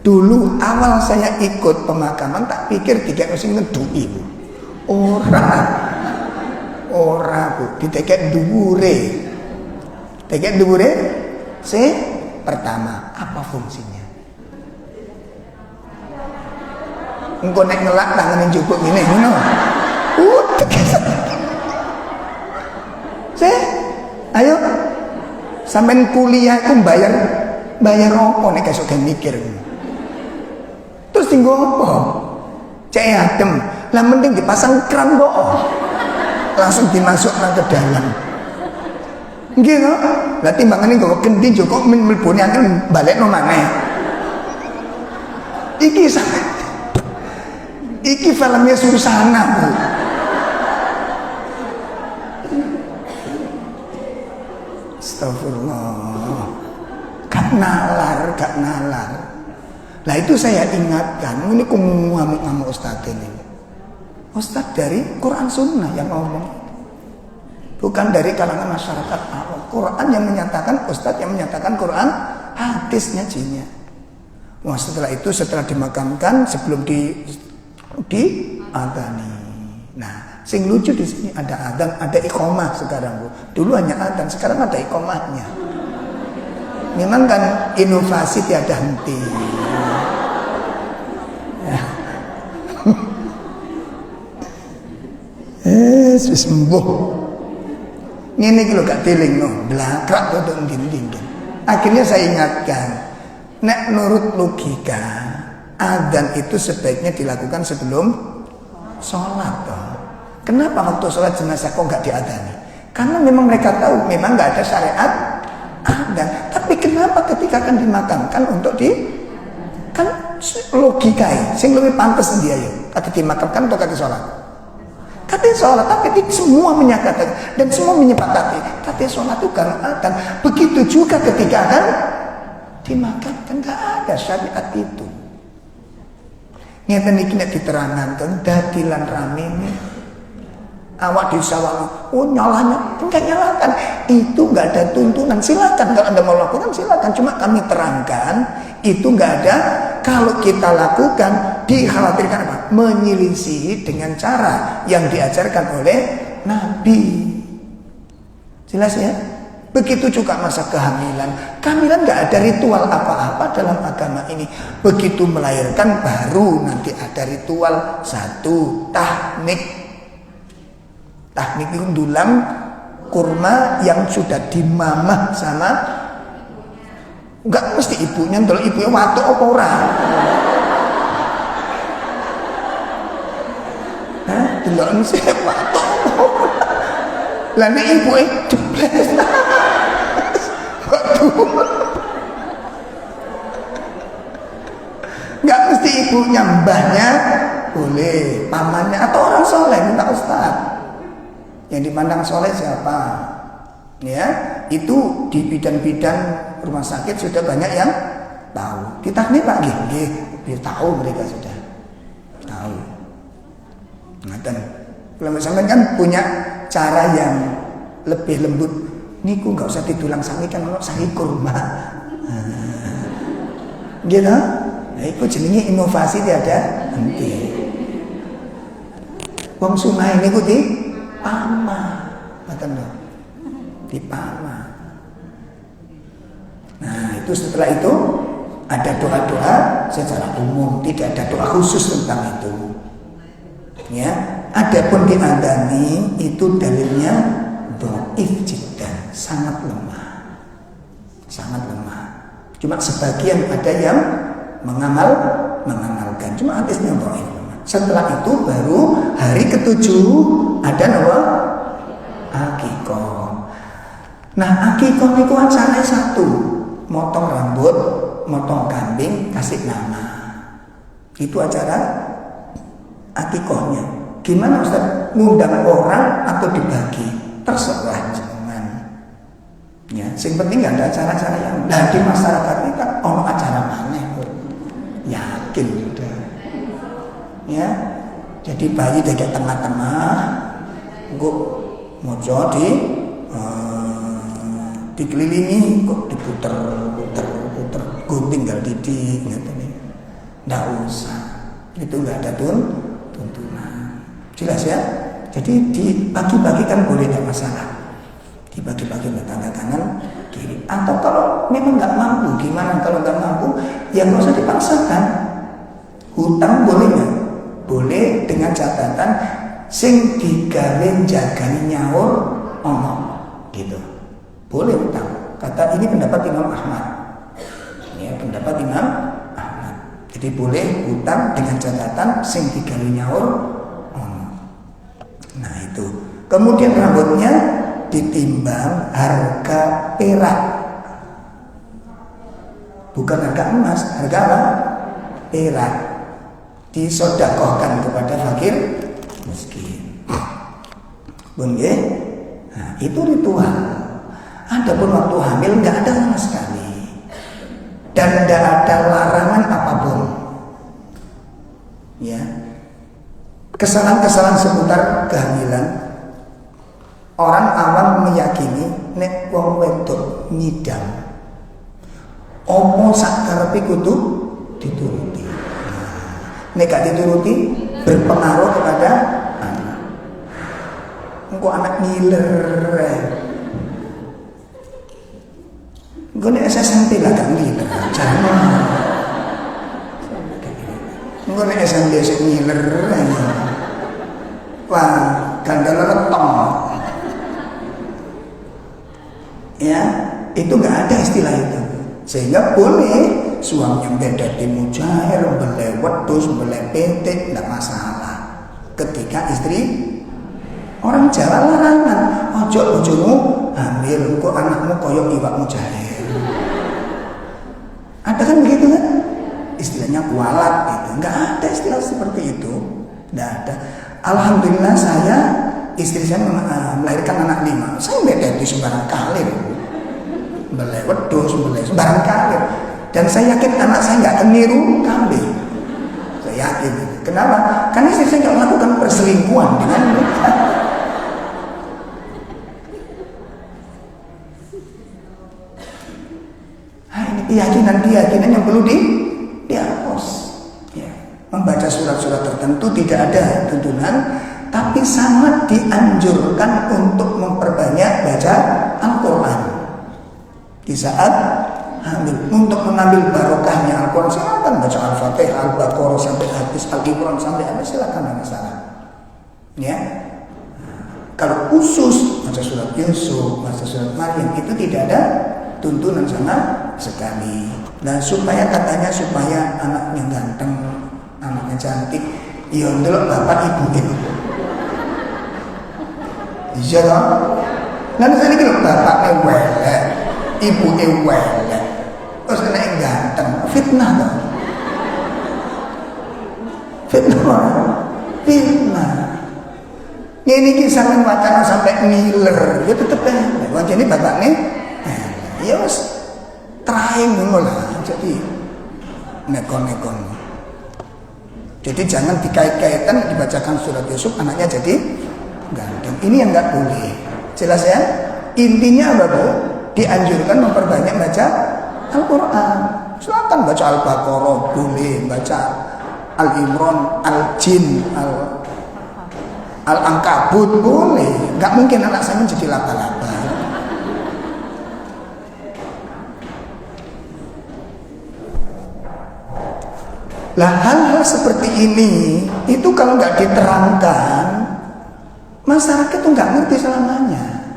Dulu awal saya ikut pemakaman tak pikir tiga sing ngeduki. Ora Bu, ditekek dhuwure. Tekek dhuwure pertama, apa fungsinya? Engko nek ngelak tangane njupuk ngene ngono. Ayo sampean kuliah itu bayar apa nek esuk mikir. Terus tinggal apa? Cek adem. Lah mending dipasang kran kok. Langsung dimasukkan ke dalam. Nggih to? Lah timbangane kok kendi kok mlebone akan balekno maneh. Iki filmnya Susana, Bu. Astagfirullah. Gak nalar. Lah itu saya ingatkan, ini ku ngamuk-ngamuk Ustadz ini. Ustadz dari Quran Sunnah yang ngomong, bukan dari kalangan masyarakat awam. Quran yang menyatakan, Ustadz yang menyatakan Quran, hadisnya jinnya. Wah, setelah itu setelah dimakamkan sebelum diadani. Nah, sing lucu di sini ada adzan, ada iqomah sekarang, Bu. Dulu hanya adzan, sekarang ada iqomahnya. Memang kan inovasi tiada henti. Sembuh. Ngene iki lho gak telingno, blakrak to ndin-ndin. Akhirnya saya ingatkan, nek nurut logika, adzan itu sebaiknya dilakukan sebelum sholat toh. Kenapa waktu sholat jenazah kok gak diadzani? Karena memang mereka tahu memang gak ada syariat adzan. Tapi kenapa ketika akan dimakamkan untuk kan logika sing lebih pantas dia ya. Kata dimakamkan atau kata sholat? Kata sholat, tapi semua menyatakan dan semua menyepakati kata sholat itu kan adzan. Begitu juga ketika akan dimakamkan, gak ada syariat itu. Ngeten iki nek diterangkan dadilan rame nih. Awak disawang, nyalahnya, enggak nyalakan. Itu enggak ada tuntunan, silakan kalau Anda mau lakukan silakan. Cuma kami terangkan itu enggak ada. Kalau kita lakukan dikhawatirkan apa? Menyelisihi dengan cara yang diajarkan oleh Nabi. Jelas ya? Begitu juga masa kehamilan. Kehamilan gak ada ritual apa-apa dalam agama ini. Begitu melahirkan baru nanti ada ritual satu, tahnik. Tahnik itu dulang kurma yang sudah dimamah sama, gak mesti ibunya, kalau ibunya watuk apa ora. Delok sih watuk. Lah nek ibuke jebles. Gak mesti ibunya, mbahnya boleh, pamannya atau orang soleh minta ustaz. Yang dipandang soleh siapa? Ya, itu di bidan-bidan rumah sakit sudah banyak yang tahu. Kita nih Pak nggih, tahu mereka sudah tahu. Ngaten. Kalau sampean kan punya cara yang lebih lembut. Niku nggak usah ditulang sangi kan, kalau sangi kurma. Gitu. Nah, itu jenenge inovasi tiada henti. Wong sunah ini ku pama, ngaten lho. Dipama. Nah, itu setelah itu ada doa-doa secara umum, tidak ada doa khusus tentang itu. Ya, adapun diadani itu dalilnya dhaif jiddan, sangat lemah. Sangat lemah. Cuma sebagian ada yang mengamalkan. Cuma hadisnya dhaif. Setelah itu baru hari ke-7 ada nama akikoh. Nah, akikoh itu acaranya satu, motong rambut, motong kambing, kasih nama. Itu acara akikohnya. Gimana Ustaz? Ngundang orang atau dibagi? Terserah jangan. Ya, sing penting nggak ada acara-acara yang. Nah, di masyarakat ini kan ono acara mana? Yakin udah. Ya, jadi bayi dari tengah-tengah, mojo dikelilingi kok diputer gunting tinggal didik gitu nih. Nggak usah, itu nggak ada tuntunan. Jelas ya? Jadi dibagi-bagi kan boleh, tidak masalah. Dibagi-bagi tanda tangan kiri. Atau kalau memang nggak mampu, gimana kalau nggak mampu? Ya nggak usah dipaksakan. Hutang boleh nggak? Boleh dengan catatan sing digawe jagani nyaur ono gitu. Boleh hutang. Kata ini pendapat Imam Ahmad. Ya, pendapat Imam Ahmad. Jadi boleh hutang dengan catatan sing digawe nyaur ono. Nah itu. Kemudian rambutnya ditimbang harga perak. Bukan harga emas, harga apa? Perak. Disodakohkan kepada fakir miskin. Bun ya? Nah, itu ritual. Adapun waktu hamil nggak ada sama sekali, dan tidak ada larangan apapun. Ya, kesalahan-kesalahan seputar kehamilan, orang awam meyakini nek wong wedok nyidam, opo sak karepe kudu dituruti. Nek gak dituruti berpengaruh kepada anak. Engko anak ngiler. Engko nek SMP lah gak ngiler. Jangan. Engko nek SMP sik ngiler. Wah, gandal retong. Ya, itu gak ada istilah itu. Sehingga boleh suami yang beda di mujair, belai wedus, belai petik, tidak masalah. Ketika istri orang Jawa larangan, ojo bojomu hamil, kok anakmu koyok iwak mujair. Ada kan begitu kan? Istilahnya kualat gitu. Nggak ada istilah seperti itu. Nggak ada. Alhamdulillah saya, istri saya melahirkan anak 5. Saya beda di sembarang kali. Belai wedus, belai sembarang kali. Dan saya yakin anak saya nggak akan niru kambing. Saya yakin. Kenapa? Karena istri saya nggak melakukan perselingkuhan dengan mereka. Nah, ini keyakinan yang perlu dihapus. Ya. Membaca surat-surat tertentu tidak ada tuntunan, tapi sangat dianjurkan untuk memperbanyak baca Al-Quran di saat hamil, untuk mengambil barokahnya Al-Quran. Silakan baca Al-Fatihah, Al-Baqarah sampai habis, Al-Imran sampai habis, silakan, ada masalah. Ya, kalau khusus baca surat Yusuf, baca surat Maryam, itu tidak ada tuntunan sama sekali. Dan supaya katanya supaya anaknya ganteng, anaknya cantik, ya ndelok bapak ibu itu. Iya dong. Lalu saya kira bapaknya welek, ibunya welek. Terus kena yang ganteng, fitnah dong. Fitnah. Ini kisah yang wacana sampai ngiler, ya tetep deh. Wajah ini bapaknya, ya mas, teraing dulu lah. Jadi nekon. Jadi jangan dikait-kaitan dibacakan surat Yusuf anaknya jadi ganteng. Ini yang nggak boleh. Jelas ya? Intinya apa bu? Dianjurkan memperbanyak baca Al-Quran. Silakan baca Al-Baqarah, boleh baca Al-Imran, Al-Jin, Al-Ankabut, boleh. Gak mungkin anak saya menjadi laba-laba. Lah hal-hal seperti ini itu kalau nggak diterangkan, masyarakat itu nggak ngerti selamanya.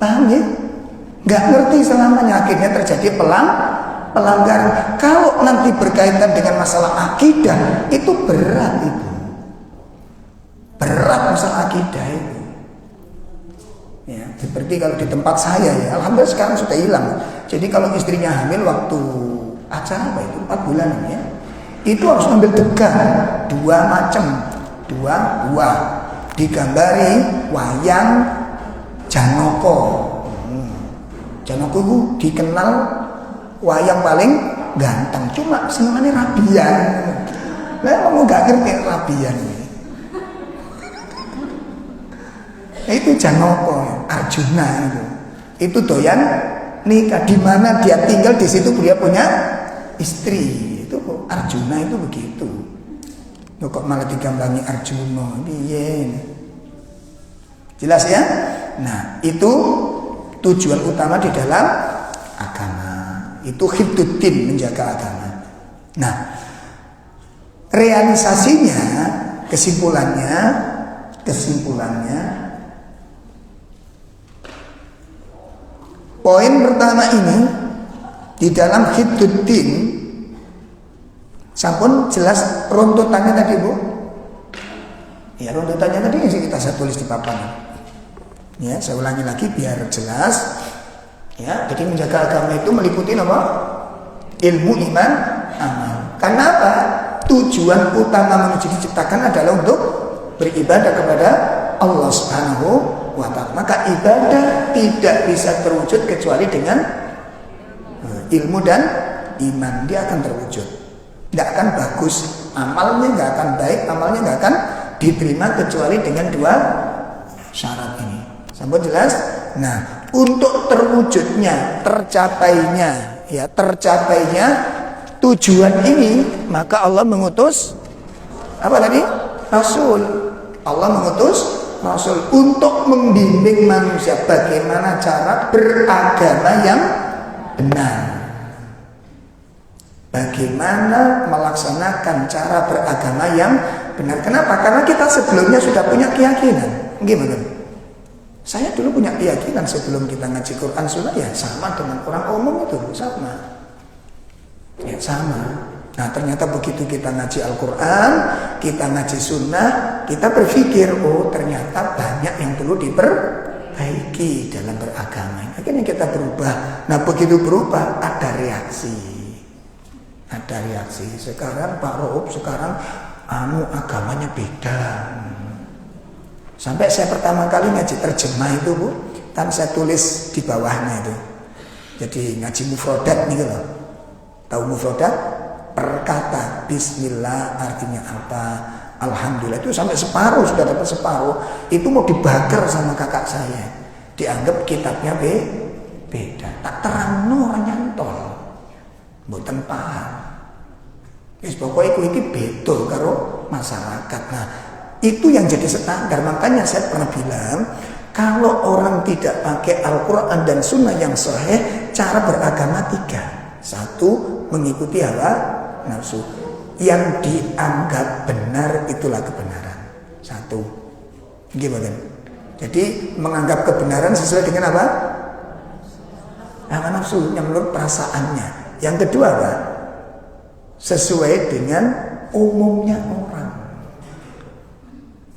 Paham ya? Nggak ngerti selamanya, akhirnya terjadi pelanggaran. Kalau nanti berkaitan dengan masalah akidah, itu berat itu. Berat masalah akidah itu. Ya, seperti kalau di tempat saya ya, alhamdulillah sekarang sudah hilang. Jadi kalau istrinya hamil waktu acara apa itu 4 bulan ini ya, itu harus ambil degan 2 macam, 2 buah, digambari wayang Janoko. Janoko itu dikenal wayang paling ganteng, cuma senengannya Rabian. Nah, kamu gak ngerti Rabian ini. Itu Janaka, Arjuna itu doyan nikah, di mana dia tinggal di situ dia punya istri. Itu Arjuna itu begitu. Loh, kok malah digambangi Arjuna? Piye? Jelas ya? Nah, itu tujuan utama di dalam agama. Itu hifdzuddin, menjaga agama. Nah, realisasinya, kesimpulannya poin pertama ini di dalam hifdzuddin, sampun jelas runtutannya tadi Bu? Ya, runtutannya tadi yang saya tulis di papan. Ya, saya ulangi lagi biar jelas. Ya, jadi menjaga agama itu meliputi apa? Ilmu, iman, amal. Karena apa? Tujuan utama manusia diciptakan adalah untuk beribadah kepada Allah Subhanahu wa ta'ala. Maka ibadah tidak bisa terwujud kecuali dengan ilmu dan iman. Dia akan terwujud. Tidak akan bagus, amalnya nggak akan baik, amalnya nggak akan diterima kecuali dengan dua syarat ini. Sampai jelas? Nah, untuk terwujudnya, tercapainya tujuan ini, maka Allah mengutus apa tadi? Rasul. Allah mengutus Rasul untuk membimbing manusia bagaimana cara beragama yang benar. Bagaimana melaksanakan cara beragama yang benar. Kenapa? Karena kita sebelumnya sudah punya keyakinan. Gimana? Saya dulu punya keyakinan sebelum kita ngaji Quran Sunnah, ya sama dengan orang umum itu, sama. Ya sama. Nah, ternyata begitu kita ngaji Al-Quran, kita ngaji Sunnah, kita berpikir, oh ternyata banyak yang perlu diperbaiki dalam beragama. Akhirnya kita berubah. Nah, begitu berubah ada reaksi. Sekarang Pak Roub agamanya beda. Sampai saya pertama kali ngaji terjemah itu Bu, kan saya tulis di bawahnya itu. Jadi ngaji mufrodat nih loh. Tahu mufrodat? Perkata Bismillah artinya apa? Alhamdulillah, itu sampai separuh, sudah dapat separuh. Itu mau dibakar sama kakak saya. Dianggap kitabnya beda. Tak terang orang nyantol. Mboten paham. Wis pokoke iki beda karo masyarakat. Nah, itu yang jadi standar. Makanya saya pernah bilang, kalau orang tidak pakai Al-Quran dan Sunnah yang sahih, cara beragama 3. 1, mengikuti hawa nafsu. Yang dianggap benar itulah kebenaran. 1. Gimana? Jadi menganggap kebenaran sesuai dengan apa? Hawa nafsu, yang menurut perasaannya. Yang kedua apa? Sesuai dengan umumnya orang.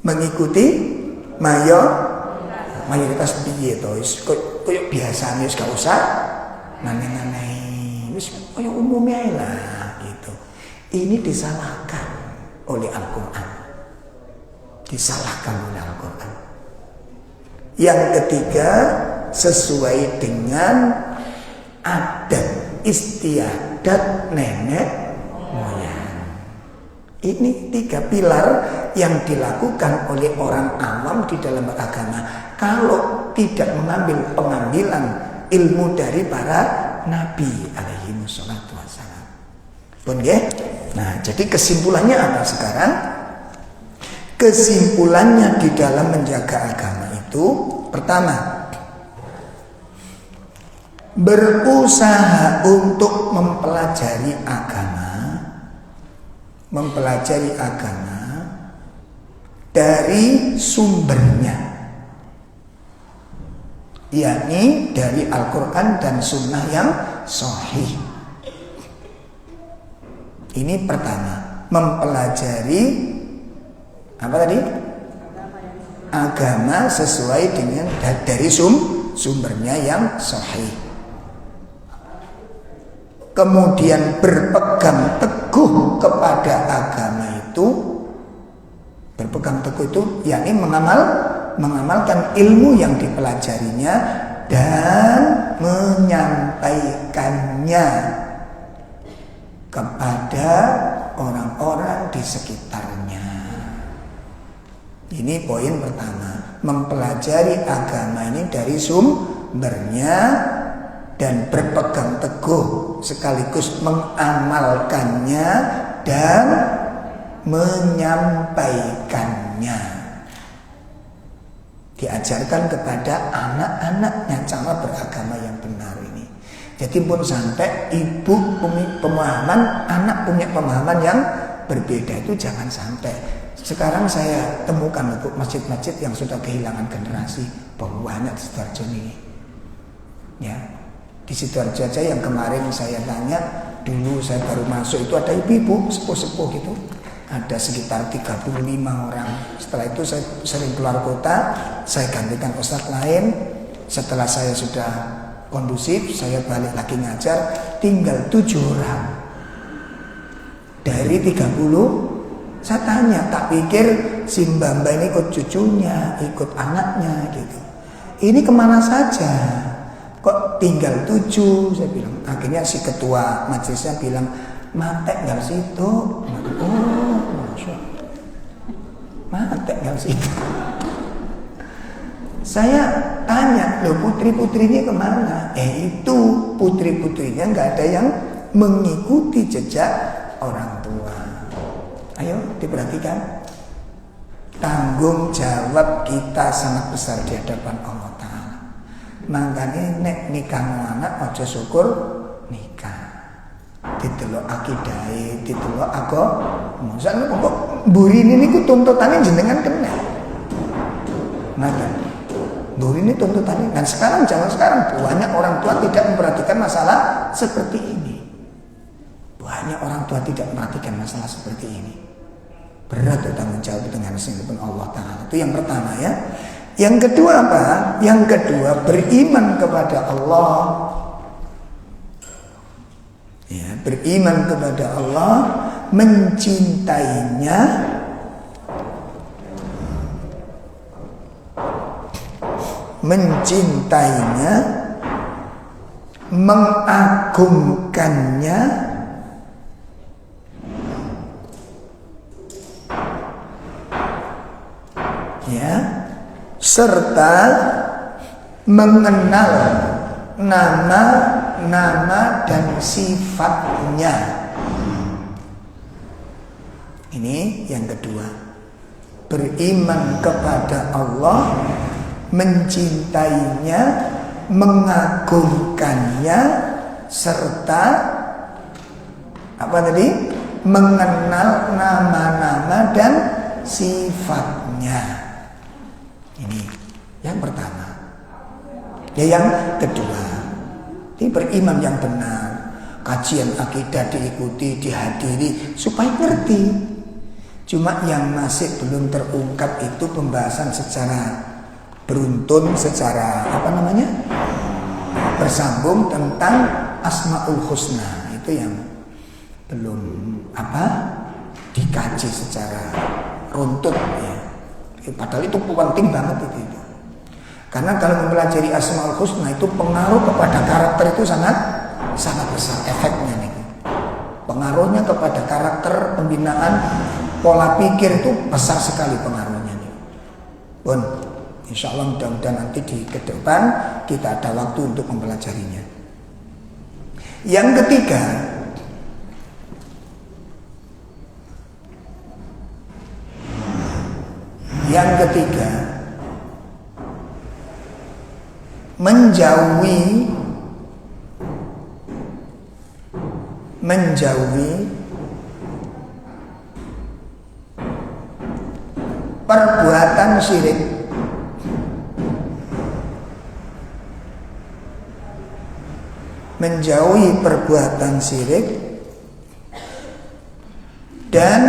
Mengikuti mayoritas piye to, koyo biasane wis gak usah aneh-aneh, wis koyo umumnya lah gitu. Ini disalahkan oleh Al-Qur'an. Yang ketiga, sesuai dengan adat istiadat nenek moyang. Ini 3 pilar yang dilakukan oleh orang awam di dalam beragama. Kalau tidak mengambil pengambilan ilmu dari para nabi alaihi wassalatu wassalam. Pun ya? Nah, jadi kesimpulannya apa sekarang? Kesimpulannya di dalam menjaga agama itu, pertama, berusaha untuk mempelajari agama dari sumbernya, yakni dari Al-Quran dan Sunnah yang sahih. Ini pertama, mempelajari apa tadi? Agama sesuai dengan dari sumbernya yang sahih. Kemudian berpegang teguh kepada agama itu, yakni mengamalkan ilmu yang dipelajarinya dan menyampaikannya kepada orang-orang di sekitarnya. Ini poin pertama. mempelajari agama ini dari sumbernya dan berpegang teguh sekaligus mengamalkannya dan menyampaikannya. Diajarkan kepada anak-anaknya cara beragama yang benar ini. Jadi pun sampai ibu punya pemahaman, anak punya pemahaman yang berbeda, itu jangan sampai. Sekarang saya temukan untuk masjid-masjid yang sudah kehilangan generasi banyak di Sidoarjo ini. Ya, di Sidoarjo aja yang kemarin saya tanya, dulu saya baru masuk itu ada ibu-ibu sepuh-sepuh gitu. Ada sekitar 35 orang. Setelah itu saya sering keluar kota, saya gantikan ustadz lain. Setelah saya sudah kondusif, saya balik lagi ngajar, tinggal 7 orang dari 30. Saya tanya, tak pikir si Mbak ini ikut cucunya, ikut anaknya gitu. Ini kemana saja? Kok tinggal 7? Saya bilang. Akhirnya si ketua majelisnya bilang, matek nggak situ? Oh, matek nggak situ? Saya tanya, loh putri-putrinya kemana? Itu putri-putrinya nggak ada yang mengikuti jejak orang tua. Ayo diperhatikan. Tanggung jawab kita sangat besar di hadapan Allah Ta'ala. Makanya nek nikah anak ojo syukur nikah. Ditelok akidai, ditelok agama. Misalnya kok mburi ini ku tuntutannya jenengan kena. Maka mburi ini tuntutannya. Dan sekarang zaman sekarang banyak orang tua tidak memperhatikan masalah seperti ini. Banyak orang tua tidak memperhatikan masalah seperti ini. Berat tanggung jawab dengan hadapan Allah Ta'ala. Itu yang pertama ya. Yang kedua apa? Yang kedua beriman kepada Allah. Ya, beriman kepada Allah, mencintainya, mengagungkannya, ya, serta mengenal nama dan sifatnya. Ini yang kedua. Beriman kepada Allah, mencintainya, mengagungkannya, serta apa tadi? Mengenal nama-nama dan sifatnya. Ini yang pertama. Ya, yang kedua, ini beriman yang benar. Kajian akidah diikuti, dihadiri supaya ngerti. Cuma yang masih belum terungkap itu pembahasan secara beruntun, secara bersambung tentang Asmaul Husna. Itu yang belum dikaji secara runtut ya. Padahal itu penting banget itu. Karena kalau mempelajari Asmaul Husna itu pengaruh kepada karakter itu sangat besar efeknya nih. Pengaruhnya kepada karakter, pembinaan, pola pikir itu besar sekali pengaruhnya nih. Pun, insya Allah mudah-mudahan nanti di kedepan kita ada waktu untuk mempelajarinya. Yang ketiga, menjauhi perbuatan syirik. Menjauhi perbuatan syirik dan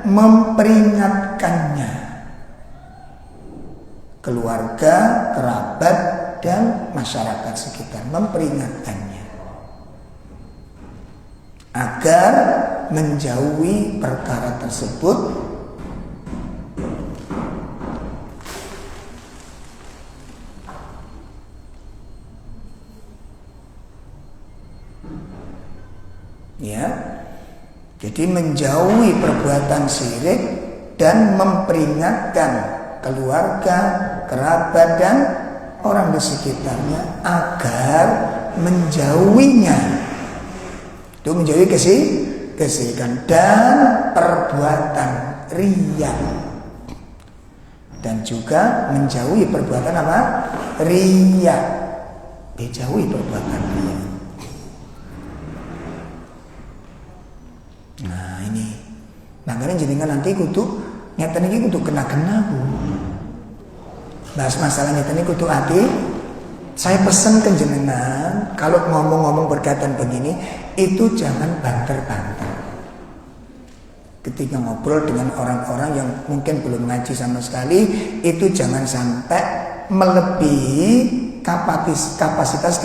memperingatkannya. Keluarga, kerabat, dan masyarakat sekitar memperingatkannya agar menjauhi perkara tersebut. Ya, jadi menjauhi perbuatan syirik dan memperingatkan keluarga, kerabat dan orang di sekitarnya agar menjauhinya. Itu menjauhi kesirikan dan perbuatan riya. Dan juga menjauhi perbuatan apa? Riya. Dijauhi perbuatan riya. Nah ini, makanya jenengan nanti kudu nyata ini kudu kena bu. Bahas masalah nyata ini kudu hati. Saya pesan ke jenengan, kalau ngomong-ngomong berkaitan begini, itu jangan banter-banter. Ketika ngobrol dengan orang-orang yang mungkin belum ngaji sama sekali, itu jangan sampai melebihi kapasitas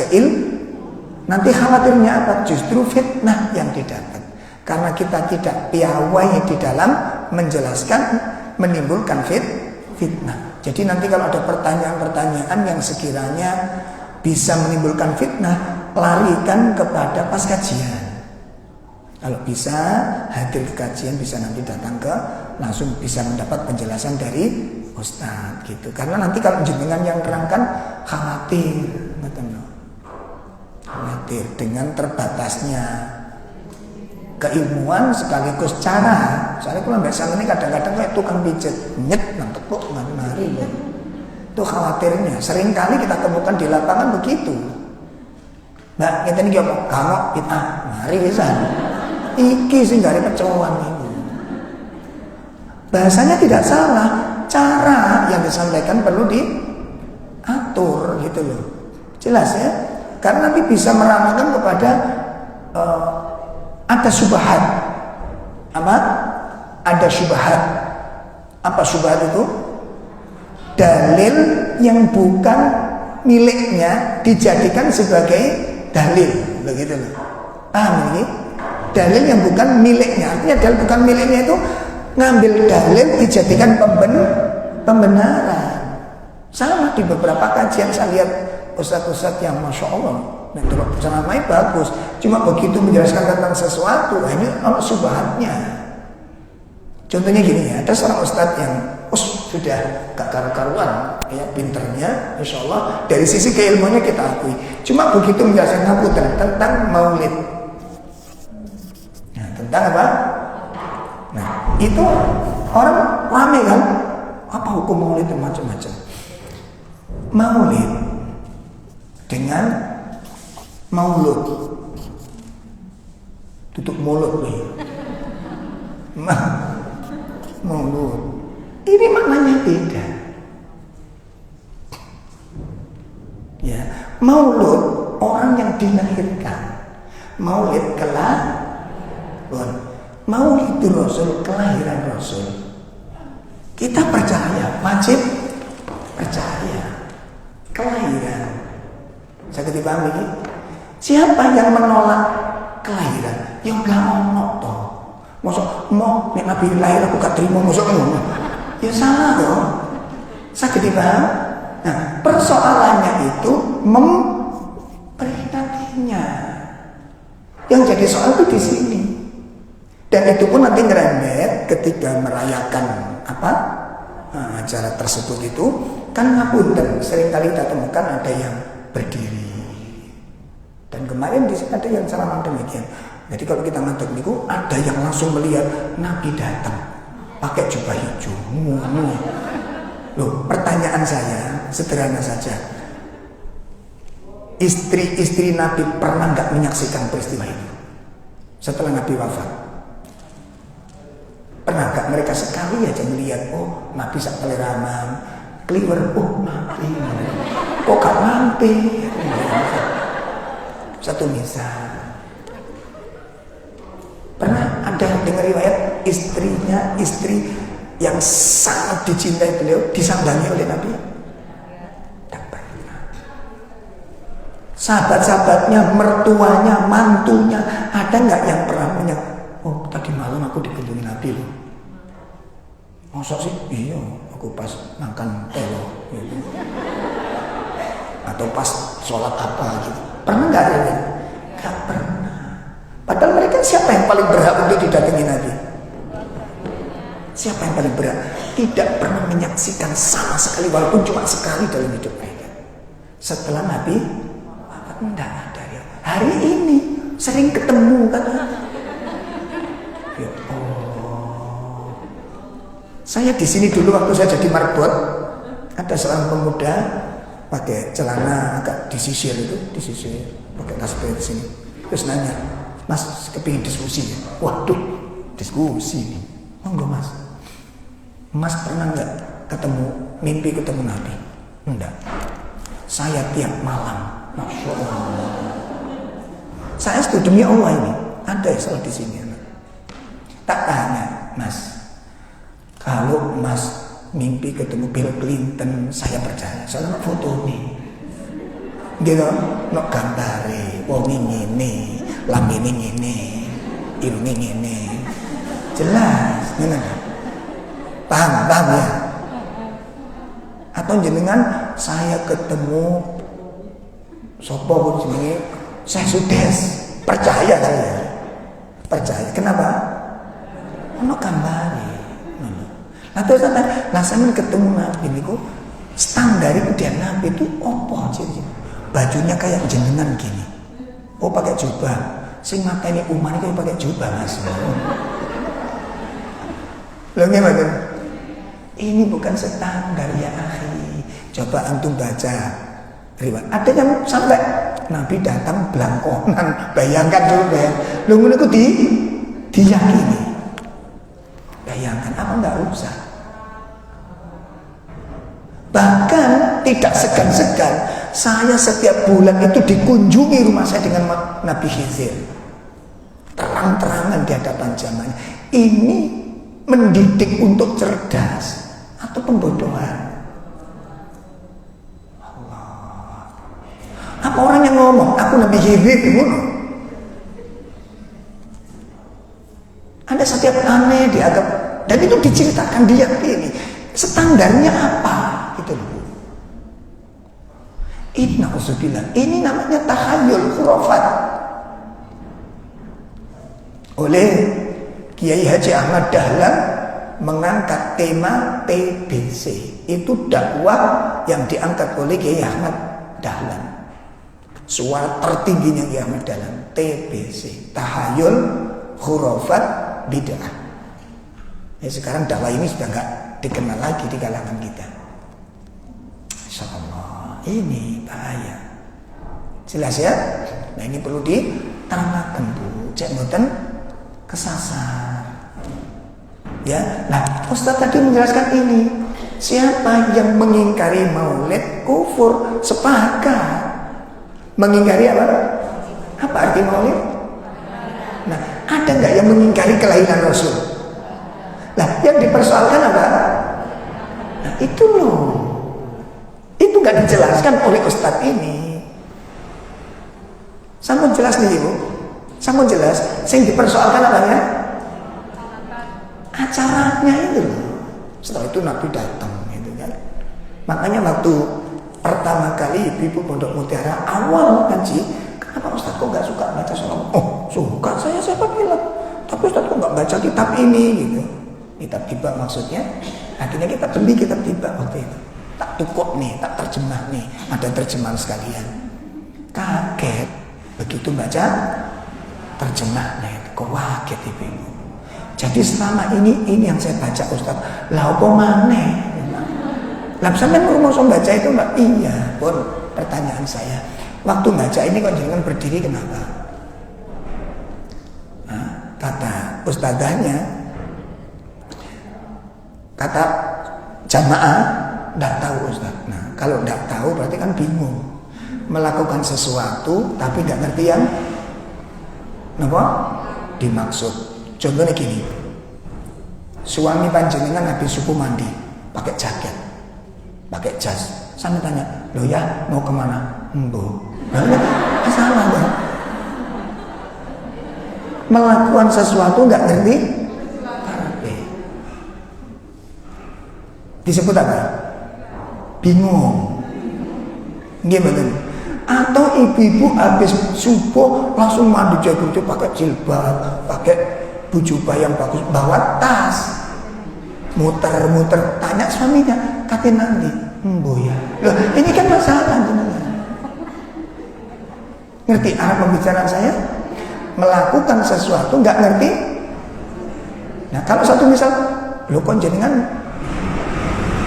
nanti khawatirnya apa? Justru fitnah yang didapat. Karena kita tidak piawai di dalam menjelaskan, menimbulkan fitnah. Jadi nanti kalau ada pertanyaan-pertanyaan yang sekiranya bisa menimbulkan fitnah, larikan kepada pas kajian. Kalau bisa hadir ke kajian, bisa nanti datang ke langsung bisa mendapat penjelasan dari Ustadz gitu. Karena nanti kalau jenengan yang terangkan khawatir dengan terbatasnya keilmuan sekaligus cara. Soalnya kalau mbak Salah ini kadang-kadang kayak tukang pijet nyet nanti kok mari. Itu khawatirnya. Seringkali kita temukan di lapangan begitu. Mbak kita ini ngomong kalau kita mari bisa. Iki sih nggak ada kecoan ini. Bahasanya tidak salah, cara yang disampaikan perlu diatur gitu loh. Jelas ya? Karena nanti bisa meramalkan kepada ada syubhat. Apa? Ada syubhat. Apa syubhat itu? Dalil yang bukan miliknya dijadikan sebagai dalil, begitu loh. Paham ini? Dalil yang bukan miliknya. Artinya dalil bukan miliknya itu ngambil dalil dijadikan pembenaran. Sama di beberapa kajian saya lihat ustadz-ustadz yang masya Allah metode ceramahnya bagus, cuma begitu menjelaskan tentang sesuatu ini ada subhatnya. Contohnya gini ya, ada seorang ustadz yang sudah gak karu-karuan ya, pinternya insya Allah dari sisi keilmuannya kita akui, cuma begitu menjelaskan tentang maulid. Nah, tentang apa? Nah itu orang rame kan, apa hukum maulid dan macam-macam. Maulid dengan maulud, tutup mulut nih. Maulud ini maknanya beda. Ya, maulud orang yang dilahirkan, maulid kelahiran, maulid Rasul kelahiran Rasul. Kita percaya, wajib percaya kelahiran. Saya dipahami ini. Siapa yang menolak kelahiran? Yang gak mau toh. Masa mau nek Nabi lahir aku gak terima masa ngono. Ya salah dong. Saya dipaham. Nah, persoalannya itu memperingatinya. Yang jadi soal itu di sini. Dan itu pun nanti ngerembet ketika merayakan acara tersebut itu kan ngapunten. Seringkali kita temukan ada yang berdiri. Dan kemarin di sini ada yang ceramah demikian. Jadi kalau kita ngadeg niku ada yang langsung melihat Nabi datang pakai jubah hijau. Loh, pertanyaan saya sederhana saja. Istri-istri Nabi pernah nggak menyaksikan peristiwa ini setelah Nabi wafat? Pernah nggak mereka sekali aja melihat, oh Nabi sak keleraman, keliwer, oh Nabi, kok gak mampir? Satu misal. Pernah ada yang dengar riwayat istri yang sangat dicintai beliau disambangi oleh Nabi? Tak pernah. Sahabat-sahabatnya, mertuanya, mantunya, ada nggak yang pernah oh tadi malam aku dikunjungi Nabi loh. Masa sih? Iya, aku pas makan telo gitu. Atau pas sholat apa gitu. Pernah nggak ada? Nggak pernah. Padahal mereka siapa yang paling berhak untuk didatangi Nabi? Siapa yang paling berat? Tidak pernah menyaksikan sama sekali, walaupun cuma sekali dalam hidup mereka. Setelah Nabi, tidak ada ya. Hari ini sering ketemu kan? Ya Allah. Saya di sini dulu waktu saya jadi marbot, ada seorang pemuda pakai celana agak disisir itu, pakai tasbih di sini. Terus nanya, Mas, kepingin diskusi ya? Waduh, diskusi nih. Monggo Mas. Mas pernah nggak mimpi ketemu Nabi? Enggak. Saya tiap malam, Masya Allah. Saya demi Allah ini ada yang salah di sini. Tak tanya, Mas. Kalau Mas mimpi ketemu Bill Clinton, saya percaya. Soalnya nak foto nih, gitu, nak gambare, wong ini, lambene ini, irunge ini, jelas, mana? Paham ya? Atau jenengan saya ketemu sopo pun jenenge saya sudes, percaya saya, percaya. Kenapa? Ono gambare. Nah terus sampean ketemu Nabi niku standar kemudian Nabi itu opo ciri? Bajunya kayak jenengan gini. Oh pakai jubah. Sing mateni Umar itu pakai jubah Mas. Lho gimana? Ini bukan standar ya akhi. Coba antum baca riwayat. Ada yang sampai Nabi datang belangkonan. Bayangkan dulu ya. Lho ngono ku diyakini. Bayangkan apa enggak usah. Bahkan tidak segan-segan saya setiap bulan itu dikunjungi rumah saya dengan Nabi Khidir. Terang-terangan di hadapan jamaah. Ini mendidik untuk cerdas atau pembodohan? Allah. Apa orang yang ngomong aku Nabi Khidir ngono? Ada setiap aneh dianggap, dan itu diceritakan, diyakini. Standarnya apa? Itu loh. Inna uzubillah. Ini namanya takhayul khurafat. Oleh Kiai Haji Ahmad Dahlan mengangkat tema TBC. Itu dakwah yang diangkat oleh Kiai Ahmad Dahlan. Suara tertingginya Kiai Ahmad Dahlan, TBC, tahayul khurafat bid'ah. Ya, sekarang dakwah ini sudah enggak dikenal lagi di kalangan kita. Insyaallah ini bahaya. Jelas ya? Nah ini perlu diterangkan Bu. Cek mboten kesasar. Ya, nah Ustaz tadi menjelaskan ini. Siapa yang mengingkari maulid kufur, sepakat. Mengingkari apa? Apa arti maulid? Nah, ada nggak yang mengingkari kelahiran Rasul? Nah, yang dipersoalkan apa? Nah, itu loh. Itu nggak dijelaskan oleh Ustadz ini. Sampun jelas nih Ibu. Sampun jelas. Yang dipersoalkan apanya? Acaranya itu loh. Setelah itu Nabi datang, gitu kan. Makanya waktu pertama kali ibu Pondok Mutiara awal ngaji, kenapa Ustadz kok nggak suka baca sholat? Oh, suka saya bilang. Tapi Ustadz kok nggak baca kitab ini, gitu. Kitab tiba maksudnya. Akhirnya kita beli kitab tiba waktu itu. Tak tukuk nih, tak terjemah nih. Ada terjemahan sekalian. Kaget begitu baca terjemahnya itu, kok kaget ibu. Jadi selama ini yang saya baca Ustaz, lah apa maneh? Lah sampean mau baca itu Mbak? Iya, pun pertanyaan saya. Waktu baca ini kok jangan berdiri kenapa? Nah, kata ustazahnya, kata jamaah, tidak tahu Ustaz. Nah, kalau tidak tahu berarti kan bingung. Melakukan sesuatu tapi tidak ngerti yang apa dimaksud. Contohnya gini, suami panjenengan habis subuh mandi pakai jaket, pakai jas. Sampai tanya, loh ya mau kemana? Embo. Salah dong. Melakukan sesuatu nggak ngerti, disebut apa? Bingung. Gimana? Atau ibu-ibu habis subuh langsung mandi jago pakai jilbab, pakai baju yang bagus, bawa tas. muter-muter, tanya suaminya, katen nanti, ya. Loh, ini kan masalah benar. Ngerti arah pembicaraan saya? Melakukan sesuatu nggak ngerti. Nah kalau satu misal, lo kon jenengan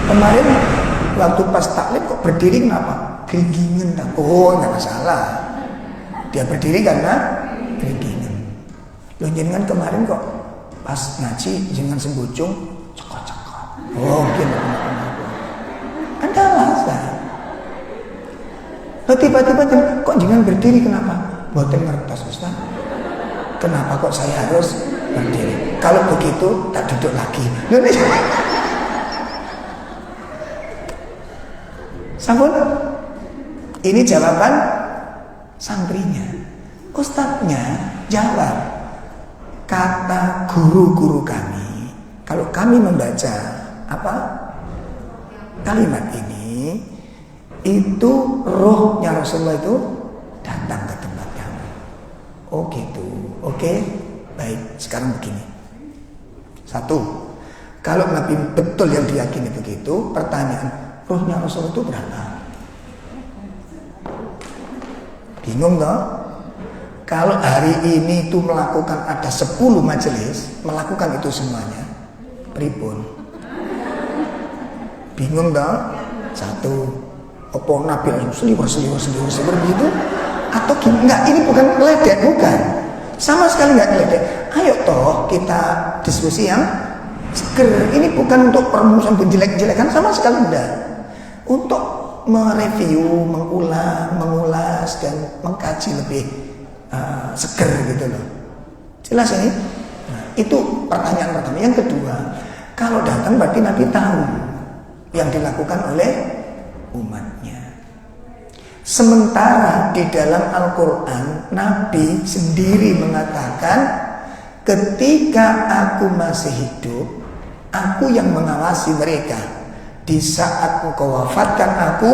kemarin waktu pas taklim kok berdiri kenapa? Keringingen. Oh nggak masalah. Dia berdiri karena keringingen. Lo jenengan kemarin kok pas ngaji jenengan sembujung cekok-cekok. Oh mungkin ada alasan. Lo tiba-tiba kok jenengan berdiri kenapa? Boten ngertos Ustaz. Kenapa kok saya harus berdiri? Kalau begitu tak duduk lagi. Sampun? Ini jawaban santrinya. Ustadznya jawab. Kata guru-guru kami, kalau kami membaca apa kalimat ini, itu rohnya Rasulullah itu datang ke tempat kami. Oh gitu. Oke, baik. Sekarang begini. Satu, kalau Nabi betul yang diyakini begitu, pertanyaan, rohnya Rasul itu berapa? Bingung toh? Kalau hari ini itu melakukan ada 10 majelis, melakukan itu semuanya, pripun? Bingung toh? Satu, opo Nabi seliwer begitu? Atau enggak, ini bukan ngeledek, bukan. Sama sekali nggak ngeledek. Ayo toh kita diskusi yang seger. Ini bukan untuk permusuhan jelek-jelekan, sama sekali enggak. Untuk mereview, mengulas dan mengkaji lebih seger gitu loh. Jelas ini? Nah, itu pertanyaan pertama. Yang kedua, kalau datang berarti Nabi tahu yang dilakukan oleh umatnya. Sementara di dalam Al-Quran Nabi sendiri mengatakan, ketika aku masih hidup, aku yang mengawasi mereka. Di saat engkau wafatkan aku,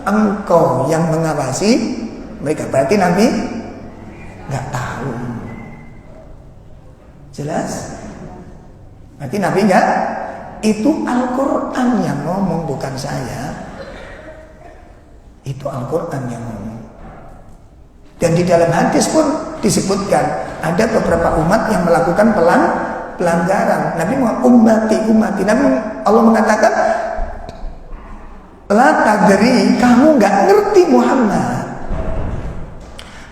engkau yang mengawasi mereka. Berarti Nabi nggak tahu. Jelas? Berarti Nabi nggak. Itu Al-Quran yang ngomong, bukan saya. Itu Al-Quran yang ngomong. Dan di dalam hadis pun disebutkan ada beberapa umat yang melakukan pelanggaran. Nabi mengatakan ummati. Nabi Allah mengatakan, la tadri, kamu nggak ngerti Muhammad.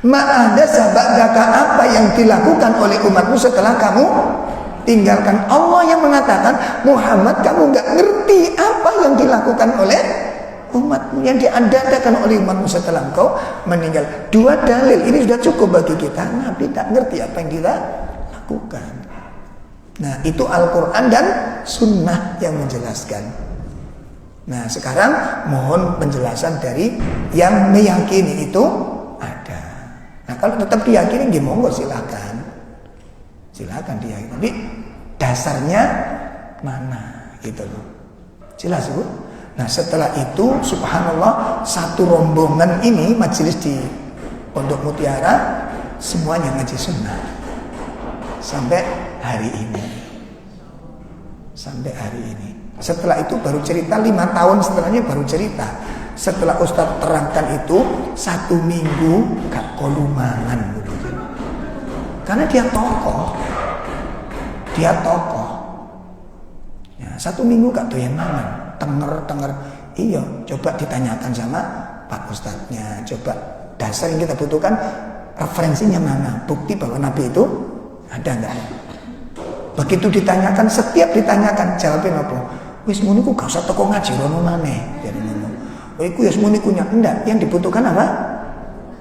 Ma'ada sabadaka, apa yang dilakukan oleh umatmu setelah kamu tinggalkan. Allah yang mengatakan, Muhammad kamu nggak ngerti apa yang dilakukan oleh umatmu, yang diadakan oleh umatmu setelah engkau meninggal. Dua dalil ini sudah cukup bagi kita. Nabi tak ngerti apa yang kita lakukan. Nah itu Al-Quran dan Sunnah yang menjelaskan. Nah sekarang mohon penjelasan dari yang meyakini itu ada. Nah kalau tetap diyakini, monggo silakan diyakini. Tapi dasarnya mana gitu loh. Jelas Bu? Nah setelah itu subhanallah, satu rombongan ini majelis di Pondok Mutiara semuanya ngaji sunnah sampai hari ini. Setelah itu baru cerita, 5 tahun setelahnya baru cerita. Setelah Ustadz terangkan itu 1 minggu gak kolumangan gitu. Karena dia tokoh. Ya, 1 minggu gak doyan mangan. Tenger. Iya, coba ditanyakan sama Pak Ustadznya. Coba dasar yang kita butuhkan, referensinya mana? Bukti bahwa Nabi itu ada enggak? Begitu ditanyakan, setiap ditanyakan jawabnya apa? Wis muni ku gak usah teko ngaji rono maneh. Jadi ngono. Oh iku ya muni ku enggak, yang dibutuhkan apa?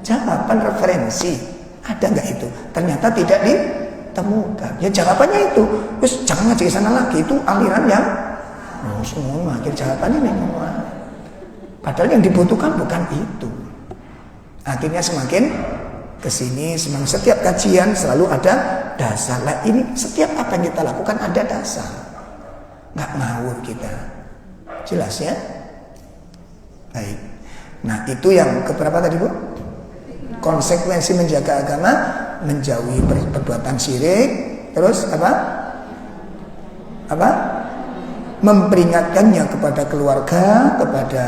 Jawaban referensi. Ada enggak itu? Ternyata tidak ditemukan. Ya jawabannya itu, wis jangan ngaji ke sana lagi, itu aliran yang semua akhir jawabannya memang. Padahal yang dibutuhkan bukan itu. Akhirnya semakin kesini, semakin setiap kajian selalu ada dasar. Lah ini setiap apa yang kita lakukan ada dasar. Nggak ngawur kita. Jelas ya? Baik. Nah itu yang keberapa tadi Bu? Konsekuensi menjaga agama, menjauhi perbuatan syirik. Terus apa? memperingatkannya kepada keluarga, kepada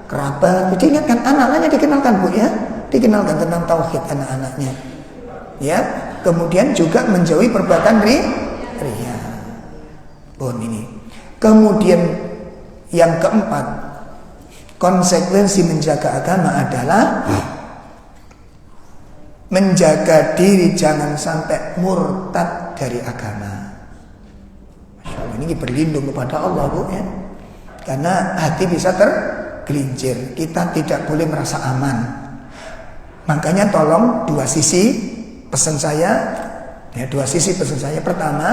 kerabat. Diingatkan anak-anaknya, dikenalkan Bu ya, dikenalkan tentang tauhid anak-anaknya. Ya, kemudian juga menjauhi perbuatan riya. Ini. Kemudian yang keempat, konsekuensi menjaga agama adalah menjaga diri jangan sampai murtad dari agama. Masya Allah, ini berlindung kepada Allah Bu ya. Karena hati bisa tergelincir. Kita tidak boleh merasa aman. Makanya tolong dua sisi pesan saya. Pertama,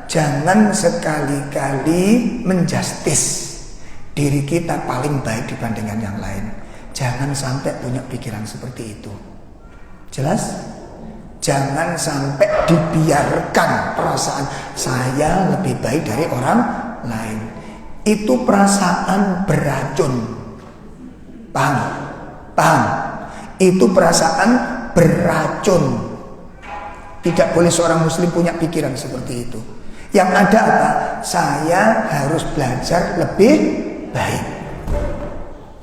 jangan sekali-kali menjustis diri kita paling baik dibandingkan yang lain. Jangan sampai punya pikiran seperti itu. Jelas? Jangan sampai dibiarkan perasaan saya lebih baik dari orang lain. Itu perasaan beracun. Paham? Itu perasaan beracun. Tidak boleh seorang muslim punya pikiran seperti itu. Yang ada apa? Saya harus belajar lebih baik.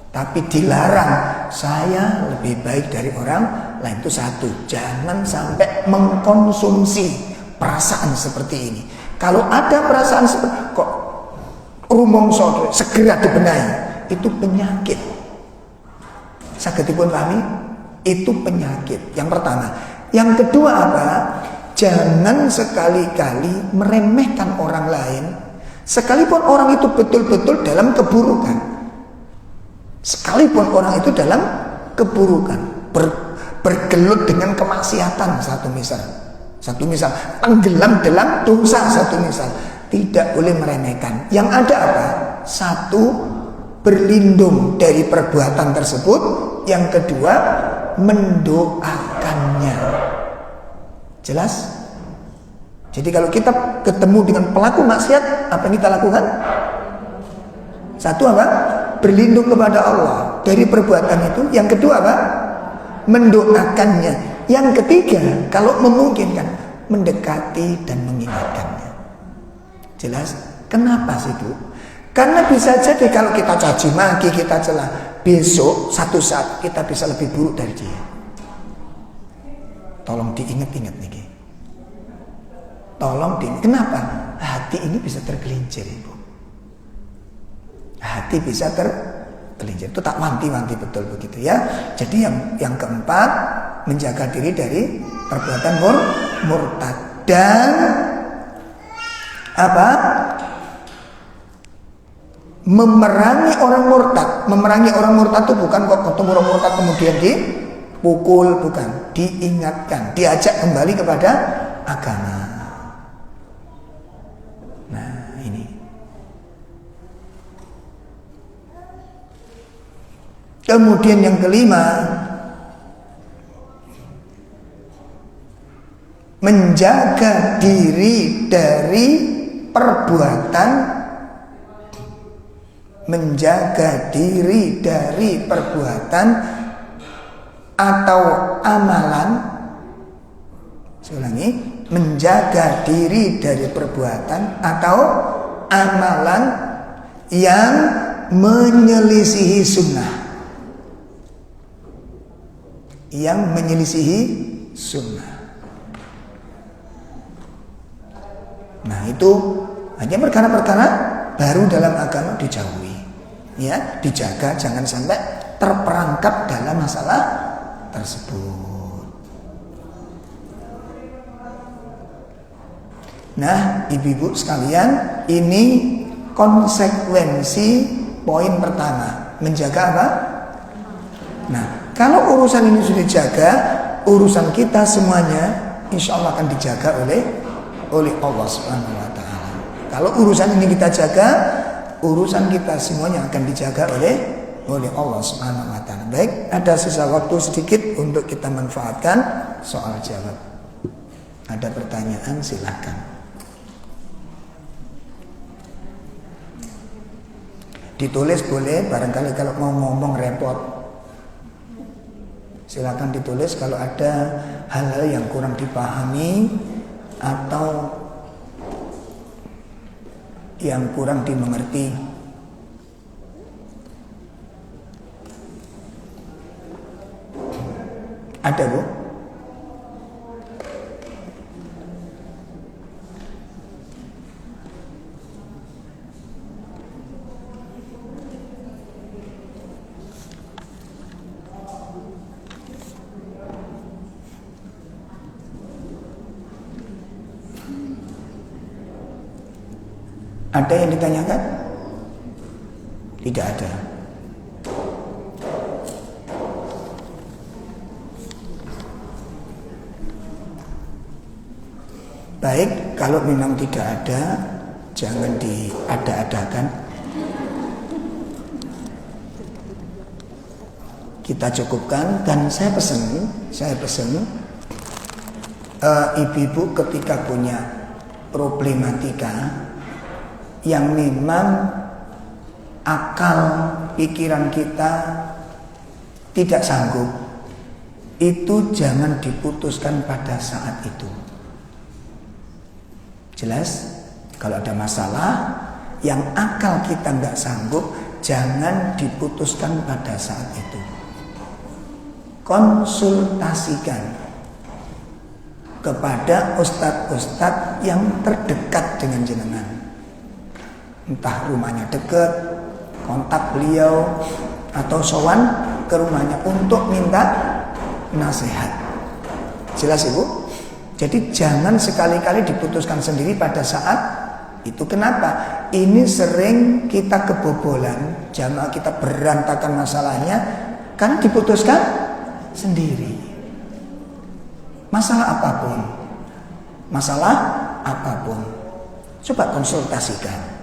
Tapi dilarang saya lebih baik dari orang lain. Itu satu. Jangan sampai mengkonsumsi perasaan seperti ini. Kalau ada perasaan seperti kok rumongso, segera dibenahi. Itu penyakit. Sagedipun pahami? Itu penyakit. Yang pertama. Yang kedua apa? Jangan sekali-kali meremehkan orang lain, sekalipun orang itu betul-betul dalam keburukan. Sekalipun orang itu dalam keburukan, bergelut dengan kemaksiatan, satu misal, tenggelam dalam dosa, satu misal, tidak boleh meremehkan. Yang ada apa? Satu, berlindung dari perbuatan tersebut. Yang kedua, mendoakannya. Jelas? Jadi kalau kita ketemu dengan pelaku maksiat, apa yang kita lakukan? Satu apa? Berlindung kepada Allah dari perbuatan itu. Yang kedua apa? Mendoakannya. Yang ketiga, kalau memungkinkan, mendekati dan mengingatkannya. Jelas? Kenapa sih Bu? Karena bisa jadi kalau kita caci maki, kita celah, besok satu saat kita bisa lebih buruk dari dia. Tolong diingat-ingat nih. Kenapa? Hati ini bisa tergelincir Ibu. Hati bisa tergelincir. Itu tak wanti-wanti betul begitu ya. Jadi yang keempat, menjaga diri dari perbuatan murtad. Dan apa? Memerangi orang murtad. Memerangi orang murtad itu bukan kok ketemu orang murtad kemudian dipukul, bukan. Diingatkan, diajak kembali kepada agama. Nah, ini. Kemudian yang kelima, menjaga diri dari perbuatan atau amalan. Saya ulangi, menjaga diri dari perbuatan atau amalan yang menyelisihi sunnah. Nah, itu hanya perkara-perkara baru dalam agama dijauhi. Ya, dijaga jangan sampai terperangkap dalam masalah tersebut. Nah, ibu-ibu sekalian, ini konsekuensi poin pertama, menjaga apa? Nah, kalau urusan ini sudah dijaga, urusan kita semuanya insya Allah akan dijaga oleh Allah Subhanahu wa Ta'ala. Kalau urusan ini kita jaga, urusan kita semuanya akan dijaga oleh Allah Subhanahu wa Ta'ala. Baik, ada sisa waktu sedikit untuk kita manfaatkan soal jawab. Ada pertanyaan, silakan. Ditulis boleh, barangkali kalau mau ngomong repot. Silakan ditulis kalau ada hal-hal yang kurang dipahami atau yang kurang dimengerti. Ada, Bu? Ada yang ditanyakan? Tidak ada. Baik, kalau memang tidak ada, jangan diada-adakan. Kita cukupkan. Dan saya pesen ibu-ibu ketika punya problematika yang memang akal pikiran kita tidak sanggup, itu jangan diputuskan pada saat itu. Jelas? Kalau ada masalah yang akal kita nggak sanggup, jangan diputuskan pada saat itu. Konsultasikan kepada ustadz-ustadz yang terdekat dengan jenengan. Entah rumahnya dekat, kontak beliau, atau sowan ke rumahnya untuk minta nasihat. Jelas, Ibu? Jadi jangan sekali-kali diputuskan sendiri pada saat itu. Kenapa? Ini sering kita kebobolan, jamaah kita berantakan masalahnya karena diputuskan sendiri. Masalah apapun, coba konsultasikan.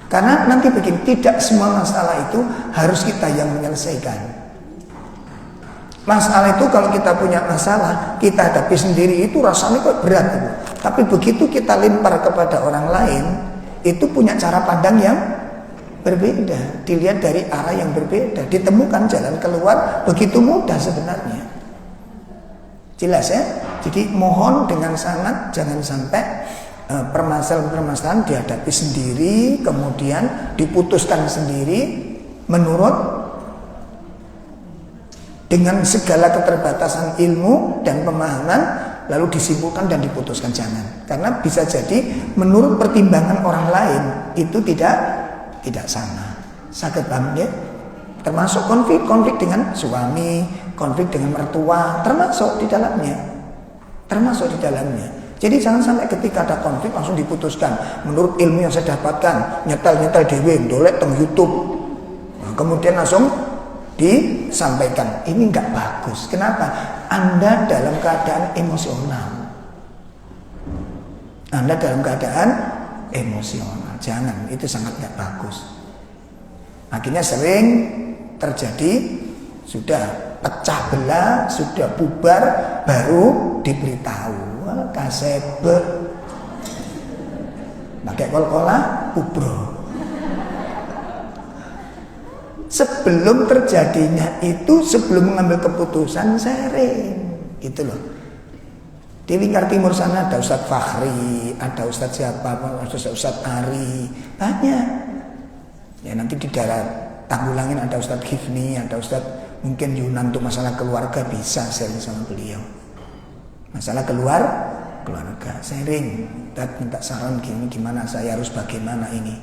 Karena nanti begini, tidak semua masalah itu harus kita yang menyelesaikan. Masalah itu kalau kita punya masalah, kita hadapi sendiri itu rasanya kok berat, Ibu. Tapi begitu kita lempar kepada orang lain, itu punya cara pandang yang berbeda, dilihat dari arah yang berbeda, ditemukan jalan keluar begitu mudah sebenarnya. Jelas ya? Jadi mohon dengan sangat jangan sampai permasalahan-permasalahan dihadapi sendiri, kemudian diputuskan sendiri menurut dengan segala keterbatasan ilmu dan pemahaman, lalu disimpulkan dan diputuskan. Jangan, karena bisa jadi menurut pertimbangan orang lain itu tidak sama. Sakit paham ya? Termasuk konflik dengan suami, konflik dengan mertua, termasuk di dalamnya. Jadi jangan sampai ketika ada konflik langsung diputuskan menurut ilmu yang saya dapatkan, nyetel dewe, dolek teng YouTube, nah, kemudian langsung disampaikan. Ini nggak bagus. Kenapa? Anda dalam keadaan emosional. Jangan, itu sangat nggak bagus. Akhirnya sering terjadi, sudah pecah belah, sudah bubar, baru diberitahu. Kasebe pakai kol-kola kubro. Sebelum terjadinya itu, sebelum mengambil keputusan sering gitu loh. Di lingkar timur sana ada Ustadz Fakhri, ada Ustadz siapa, ada Ustadz Ari, banyak. Ya nanti di daerah Tanggulangin ada Ustadz Hifni, ada Ustadz mungkin Yunan untuk masalah keluarga, bisa sharing sama beliau. Masalah keluarga sharing, minta saran gimana saya harus bagaimana ini.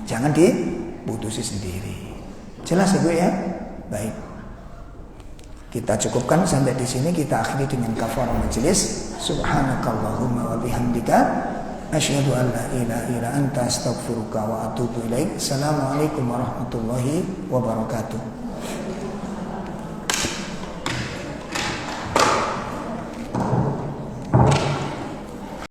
Jangan diputusi sendiri. Jelas Ibu ya? Baik. Kita cukupkan sampai di sini, kita akhiri dengan kafarah majelis. Subhanakallahumma wa bihamdika asyhadu an la ilaha illa anta astaghfiruka wa atubu ilaik. Assalamualaikum warahmatullahi wabarakatuh.